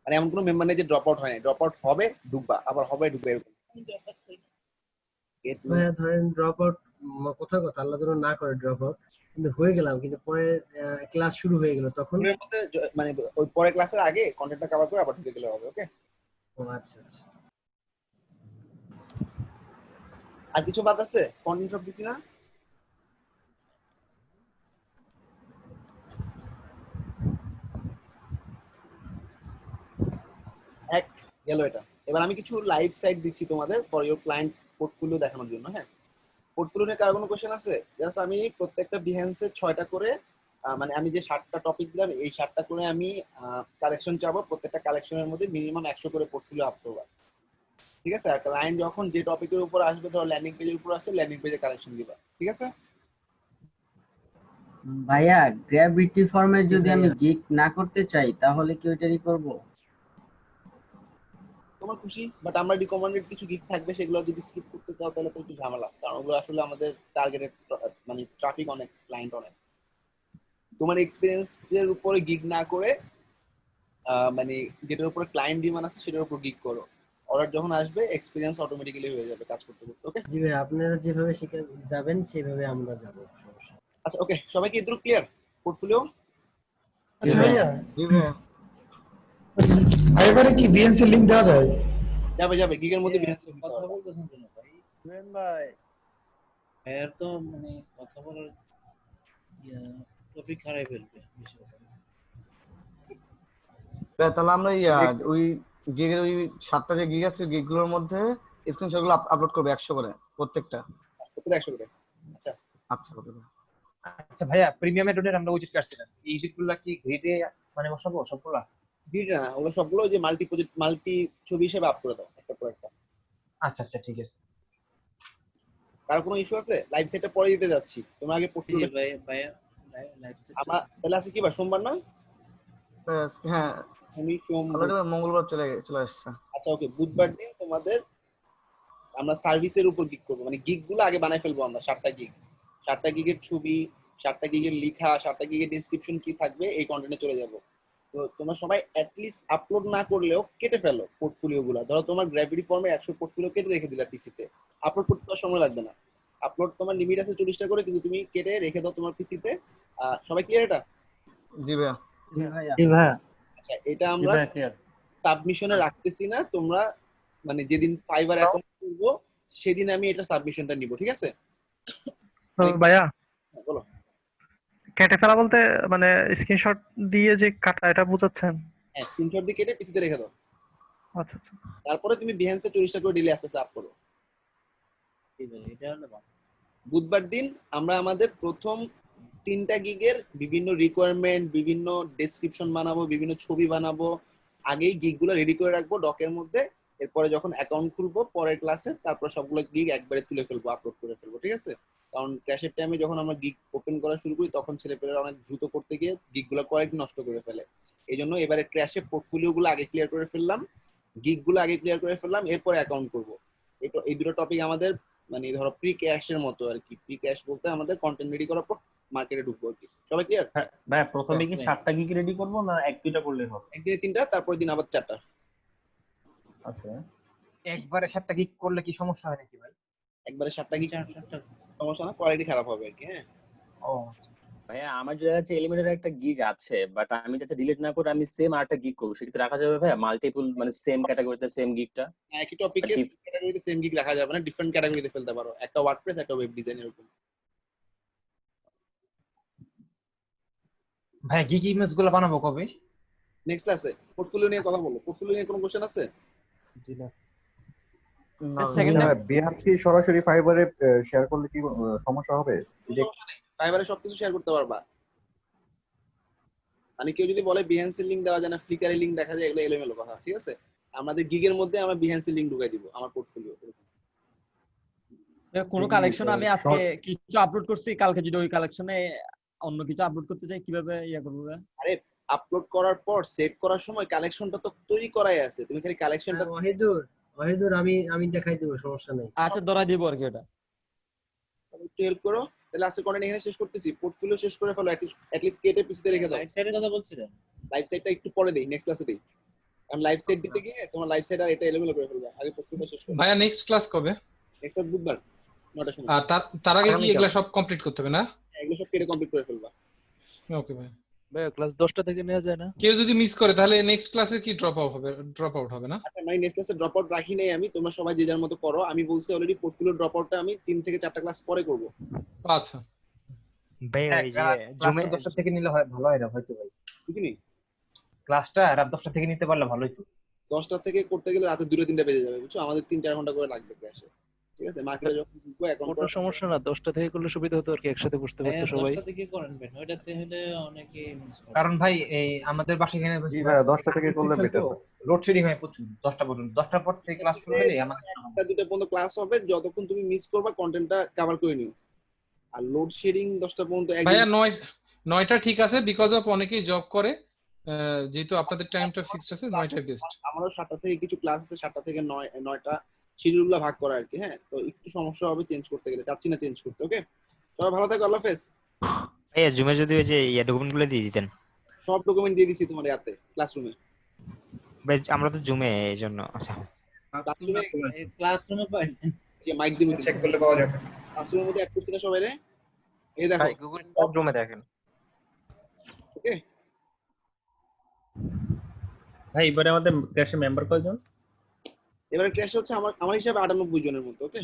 মানে এমন কোনো মেম্বার নেই যে ড্রপ আউট হয় না, ড্রপ আউট হবে ঢুকবা, আবার হবে ঢুকবে, এরকম। ভাইয়া ধরেন ড্রপ আউট, কথা কথা আল্লাহ যেন না করে ড্রপ আউট, কিন্তু হয়ে গেলাম, কিন্তু পরে ক্লাস শুরু হয়ে গেল তখন। এর মধ্যে মানে ওই পরে ক্লাসের আগে কন্টেন্টটা কভার করে আবার ঢুকে গেলে হবে। ওকে, ও আচ্ছা আচ্ছা। আর কিছু বাদ আছে? কন্টেন্ট সব দিছি না? এক গেল এটা। এবার আমি কিছু লাইভ সাইট দিচ্ছি তোমাদের ফর ইওর ক্লায়েন্ট পোর্টফোলিও দেখানোর জন্য। হ্যাঁ, পোর্টফোলিও নিয়ে কার কোনো কোশ্চেন আছে? জাস্ট আমি প্রত্যেকটা বিহেন্সে 6টা করে মানে আমি যে 7টা টপিক দিলাম এই 7টা করে আমি কালেকশন চাবো। প্রত্যেকটা কালেকশনের মধ্যে মিনিমাম 100 করে পোর্টফোলিও আপ করবা। ঠিক আছে? আর ক্লায়েন্ট যখন যে টপিকের উপর আসবে, ধরো ল্যান্ডিং পেজের উপর আসছে, ল্যান্ডিং পেজে কালেকশন দিবা। ঠিক আছে? ভাইয়া গ্র্যাভিটি ফর্মে যদি আমি গিগ না করতে চাই তাহলে কি ওইটারই করব? তোমার খুশি, বাট আমরা রিকমেন্ডেড কিছু গিগ থাকবে, সেগুলো যদি স্কিপ করতে চাও তাহলে তো একটু ঝামেলা, কারণ ওগুলো আসলে আমাদের টার্গেটেড মানে ট্রাফিক অনেক, ক্লায়েন্ট অনেক। তোমার এক্সপেরিয়েন্সের উপরে গিগ না করে মানে যেটার উপরে ক্লায়েন্ট ডিমান্ড আছে সেটার উপর গিগ করো। অর্ডার যখন আসবে এক্সপেরিয়েন্স অটোমেটিক্যালি হয়ে যাবে কাজ করতে করতে। ওকে জি ভাই, আপনারা যেভাবে শিখে যাবেন সেভাবে আমরা যাব, সমস্যা নেই। আচ্ছা ওকে, সবাই কি এগুলো ক্লিয়ার? পোর্টফোলিও আচ্ছা ভাইয়া, ফাইবারে কি বিএনসি লিংক দেওয়া যায়? যাবে যাবে, গিগের মধ্যে কথা বলতেছেন কেন ভাই? সুরেন ভাই এর তো মানে কথা বলার টপিক হারাই ফেলবে বেশি কথা। তাহলে আমরা ওই গিগের ওই 7টা যে গিগ আছে গিগগুলোর মধ্যে স্ক্রিনশট গুলো আপলোড করবে 100 করে প্রত্যেকটা। 100 করে। আচ্ছা আচ্ছা ওকে। আচ্ছা ভাইয়া, প্রিমিয়াম এডনের আমরা উইজেট কাটছিলাম, এই উইজেটগুলো কি গ্রিডে মানে বসাবো সবগুলা? গ্রিড না, ওগুলো সবগুলো যে মাল্টি প্রজেক্ট মাল্টি ছবি হিসেবে আপ করে দাও একটা পর একটা। আচ্ছা আচ্ছা ঠিক আছে। কার কোনো ইস্যু আছে? লাইভ সেটটা পরে দিতে যাচ্ছি, তোমরা আগে পোর্টফোলিও ভাইয়া লাইভ সেট আমার তাহলে আছে কি বার? সোমবার না? হ্যাঁ আমি মঙ্গলবার চলে আসছে। আচ্ছা ওকে, বুধবার দিন তোমাদের আমরা সার্ভিসের উপর গিগ করবো, মানে গিগ গুলো আগে বানাই ফেলবো আমরা। 7টা গিগ, 7টা গিগের ছবি, 7টা গিগের লেখা, 7টা গিগের ডেসক্রিপশন কি থাকবে এই কন্টেন্টে চলে যাব। তো তোমরা সবাই অ্যাট লিস্ট আপলোড না করলেও কেটে ফেলো পোর্টফোলিও গুলো। ধরো তোমার গ্র্যাভিটি ফর্মে 100 পোর্টফোলিও কেটে রেখে দিলা পিসিতে, আপলোড করতে তো সময় লাগবে না। আপলোড তোমার লিমিট আছে 40টা করে, কিন্তু তুমি কেটে রেখে দাও তোমার পিসিতে। সবাই ক্লিয়ার এটা? জি ভাইয়া। জি ভাইয়া। আচ্ছা এটা আমরা সাবমিশনে রাখতেছি না, তোমরা মানে যেদিন ফাইবার অ্যাকাউন্ট করবো সেদিন আমি এটা সাবমিশনটা নিব। ঠিক আছে ভাইয়া? বলো। কেটে ফেলা বলতে মানে স্ক্রিনশট দিয়ে যে কাটা, এটা বুঝাচ্ছেন? হ্যাঁ, স্ক্রিনশট দিয়ে কেটে পিসিতে রেখে দাও। আচ্ছা আচ্ছা। তারপরে তুমি বিহেন্সে 40টা করে ডেইলি আস্তে আস্তে আপ করো। এটা হলো বুধবার দিন আমরা আমাদের প্রথম 3টা গিগের বিভিন্ন রিকোয়ারমেন্ট, বিভিন্ন ডেসক্রিপশন বানাবো, বিভিন্ন ছবি বানাবো। আগেই গিগগুলো রেডি করে রাখবো ডকের মধ্যে। এরপরে যখন অ্যাকাউন্ট খুলবো পরের ক্লাসে, তারপর সবগুলো গিগ একবারে তুলে ফেলবো, আপলোড করে ফেলবো। ঠিক আছে? কারণ ক্র্যাশের টাইমে যখন আমরা গিগ ওপেন করা শুরু করি তখন ছেলেপেলেরা অনেক দ্রুত করতে গিয়ে গিগগুলো কয়েকদিন নষ্ট করে ফেলে। এই জন্য এবারে ক্র্যাশে পোর্টফোলিও গুলো আগে ক্লিয়ার করে ফেললাম, গিগগুলো আগে ক্লিয়ার করে ফেললাম, এরপরে অ্যাকাউন্ট করবো। এই দুটো টপিক আমাদের মানে ধরো প্রি ক্যাশের মতো আর কি। প্রি ক্যাশ বলতে আমাদের কন্টেন্ট রেডি করার পর মার্কেটে ঢুকবো আর কি। সবাই ক্লিয়ার? ভাই প্রথমে কি 7টা গিগ রেডি করব না 1-2টা করলেই হবে? একদিনে 3টা, তারপর দিন আবার 4টা। আচ্ছা, একবারে 7টা গিগ করলে কি সমস্যা হয় নাকি ভাই? একবারে 7টা গিগ সমস্যা না, কোয়ালিটি খারাপ হবে আর কি। হ্যাঁ ও ভাইয়া, আমার যে আছে এলিমেন্টের একটা গিগ আছে, বাট আমি যাতে ডিলিট না করে আমি সেম আরেকটা গিগ করব, সেক্ষেত্রে রাখা যাবে ভাইয়া? মাল্টিপল মানে সেম ক্যাটাগরিতে সেম গিগটা একই টপিকে ক্যাটাগরিতে সেম গিগ রাখা যাবে না, ডিফারেন্ট ক্যাটাগরিতে ফেলতে পারো। একটা ওয়ার্ডপ্রেস, একটা ওয়েব ডিজাইন, এরকম। ভাই গিগ ইমেজগুলো বানাবো কবে? নেক্সট ক্লাসে পোর্টফোলিও নিয়ে কথা বলো। পোর্টফোলিও নিয়ে কোনো কোশ্চেন আছে? জি না। বিএনসি সরাসরি ফাইবারে শেয়ার করলে কি সমস্যা হবে? ফাইবারে সবকিছু শেয়ার করতে পারবা। মানে কেউ যদি বলে বিহেন্সি লিংক দেওয়া যায় না, ফ্লিকারে লিংক দেখা যায়, এগুলো এলোমেলো কথা। ঠিক আছে? আমাদের গিগের মধ্যে আমরা বিহেন্সি লিংক ঢুকাই দিব আমার পোর্টফোলিও। কোনো কালেকশন আমি আজকে কিছু আপলোড করছি, কালকে যদি ওই কালেকশনে অন্য কিছু আপলোড করতে চাই কিভাবে করব? আরে আপলোড করার পর সেভ করার সময় কালেকশনটা তো তৈরি করাই আছে, তুমি খালি কালেকশনটা। ওয়াহিদুর আমি দেখাই দেব, সমস্যা নেই। আচ্ছা ধরাই দিব আর কি। ওটা একটু হেল্প করো। তাহলে আজকে কন্টেন্ট এখানে শেষ করতেছি। পোর্টফোলিও শেষ করে ফেলো, এট লিস্ট কেটে পিসিতে রেখে দাও। লাইভ সাইডের কথা বলছিলেন? লাইভ সাইডটা একটু পরে দেই, নেক্সট ক্লাসে দেই। আমি লাইভ সাইড দিতে গিয়ে তোমার লাইভ সাইড আর এটা এলোমেলো করে ফেলবা। আগে পোর্টফোলিও শেষ করো ভাইয়া। নেক্সট ক্লাস কবে? নেক্সট বুধবার 9টার সময়। তার আগে কি এগুলা সব কমপ্লিট করতে হবে না? এগুলো সব কেটে কমপ্লিট করে ফেলবা। ওকে ভাই। ভাইয়া ক্লাস 10টা থেকে নেওয়া যায় না? কেউ যদি মিস করে তাহলে নেক্সট ক্লাসে কি ড্রপ আউট হবে না? আচ্ছা মানে নেক্সট ক্লাসে ড্রপ আউট রাখি নাই আমি, তোমরা সবাই যে যার মতো করো। আমি বলছি অলরেডি পোর্টফোলিও ড্রপ আউটটা আমি 3 থেকে 4টা ক্লাস পরে করব। আচ্ছা ভাই ওই যে ক্লাস জুমে 10টা থেকে নিলে হয় ভালো হয় না হয়তো ভাই। ঠিক নেই ক্লাসটা রাত 10টা থেকে নিতে পারলে ভালোই তো। 10টা থেকে করতে গেলে রাতে 2টা 3টা বেজে যাবে, বুঝছো? আমাদের 3-4 ঘন্টা করে লাগবে ক্লাসে। ঠিক আছে, মার্কেটে যখন ঢুকবো অ্যাকাউন্ট কোনো সমস্যা না, 10টা থেকে করলে সুবিধা হতো আর কি, একসাথে বসতে পারতো সবাই। 10টা থেকে করেন ভাই, 9টাতে হলে অনেকে মিস করে। কারণ ভাই এই আমাদের বাসায় এখানে জি ভাই 10টা থেকে করলে বেটার। লোডশেডিং হয় প্রচুর 10টা পর্যন্ত। 10টার পর থেকে ক্লাস শুরু হলে আমাদের 1টা 2টা পর্যন্ত ক্লাস হবে, যতক্ষণ তুমি মিস করবা কন্টেন্টটা কভার করে নিও। আর লোড শেডিং 10টা পর্যন্ত ভাইয়া 9টা ঠিক আছে, বিকজ অফ অনেকেই জব করে, যেহেতু আপনাদের টাইমটা ফিক্সড আছে 9টাই বেস্ট। আমারও 7টা থেকে কিছু ক্লাস আছে, 7টা থেকে 9টা শিডিউলগুলো ভাগ করা আর কি। হ্যাঁ, তো একটু সমস্যা হবে চেঞ্জ করতে গেলে, চাচ্ছি না চেঞ্জ করতে। ওকে, সবাই ভালো থাকো, আল্লাহ হাফেজ। ভাইয়া জুমে যদি ওই যে ডকুমেন্টগুলো দিয়ে দিতেন। সব ডকুমেন্ট দিয়ে দিছি তোমার ইয়াতে ক্লাসরুমে। ভাই আমরা তো জুমে এইজন্য। আচ্ছা ক্লাসরুমে পাই যে মাইক দিবি চেক করলে পাওয়া যাবে। ক্লাসরুমের মধ্যে অ্যাড করছি না সবাই রে, এই দেখো ভাই গুগল টপ রুমে দেখেন। ওকে ভাই এবারে আমাদের ক্লাসে মেম্বার কয়জন? এবারে ক্লাস হচ্ছে আমার হিসাবে 98 জনের মতো। ওকে,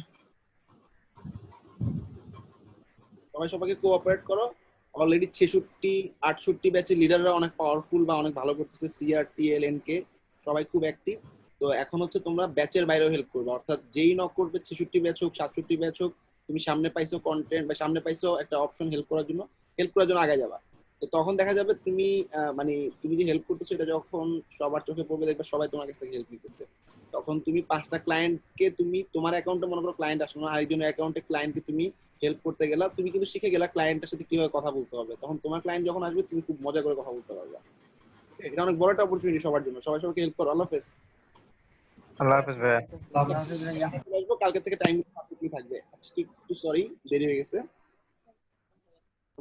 সবাই সবাইকে কোঅপারেট করো। অলরেডি 66-68 ব্যাচের লিডাররা অনেক পাওয়ারফুল বা অনেক ভালো করতেছে, সিআরটিএল এনকে সবাই খুব অ্যাক্টিভ। তো এখন হচ্ছে তোমরা ব্যাচের বাইরেও হেল্প করবে, অর্থাৎ যেই নক করবে 66 ব্যাচ হোক 67 ব্যাচ হোক, তুমি সামনে পাইছো কন্টেন্ট বা সামনে পাইছো একটা অপশন হেল্প করার জন্য আগে যাবা। তো তখন দেখা যাবে তুমি মানে তুমি যে হেল্প করতেছো এটা যখন সবার চোখে পড়বে, দেখবে সবাই তোমার কাছ থেকে হেল্প নিতেছে। তখন তুমি 5টা ক্লায়েন্টকে তুমি তোমার অ্যাকাউন্টে মনে করো ক্লায়েন্ট আসলো না, আরেকজনের অ্যাকাউন্টে ক্লায়েন্টকে তুমি হেল্প করতে গেলা, তুমি কিন্তু শিখে গেলা ক্লায়েন্টের সাথে কিভাবে কথা বলতে হবে। তখন তোমার ক্লায়েন্ট যখন আসবে তুমি খুব মজা করে কথা বলতে পারবে। এটা অনেক বড় একটা অপরচুনিটি সবার জন্য। সবাই সবাইকে হেল্প করো। আল্লাহ হাফেজ। আল্লাহ হাফেজ ভাইয়া। কালকে থেকে টাইম থাকবে। আজকে একটু সরি দেরি হয়ে গেছে।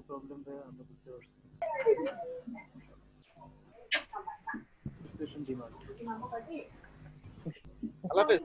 প্রবলেম ভাইয়া, আমরা বুঝতে পারছি। আল্লাহ হাফেজ।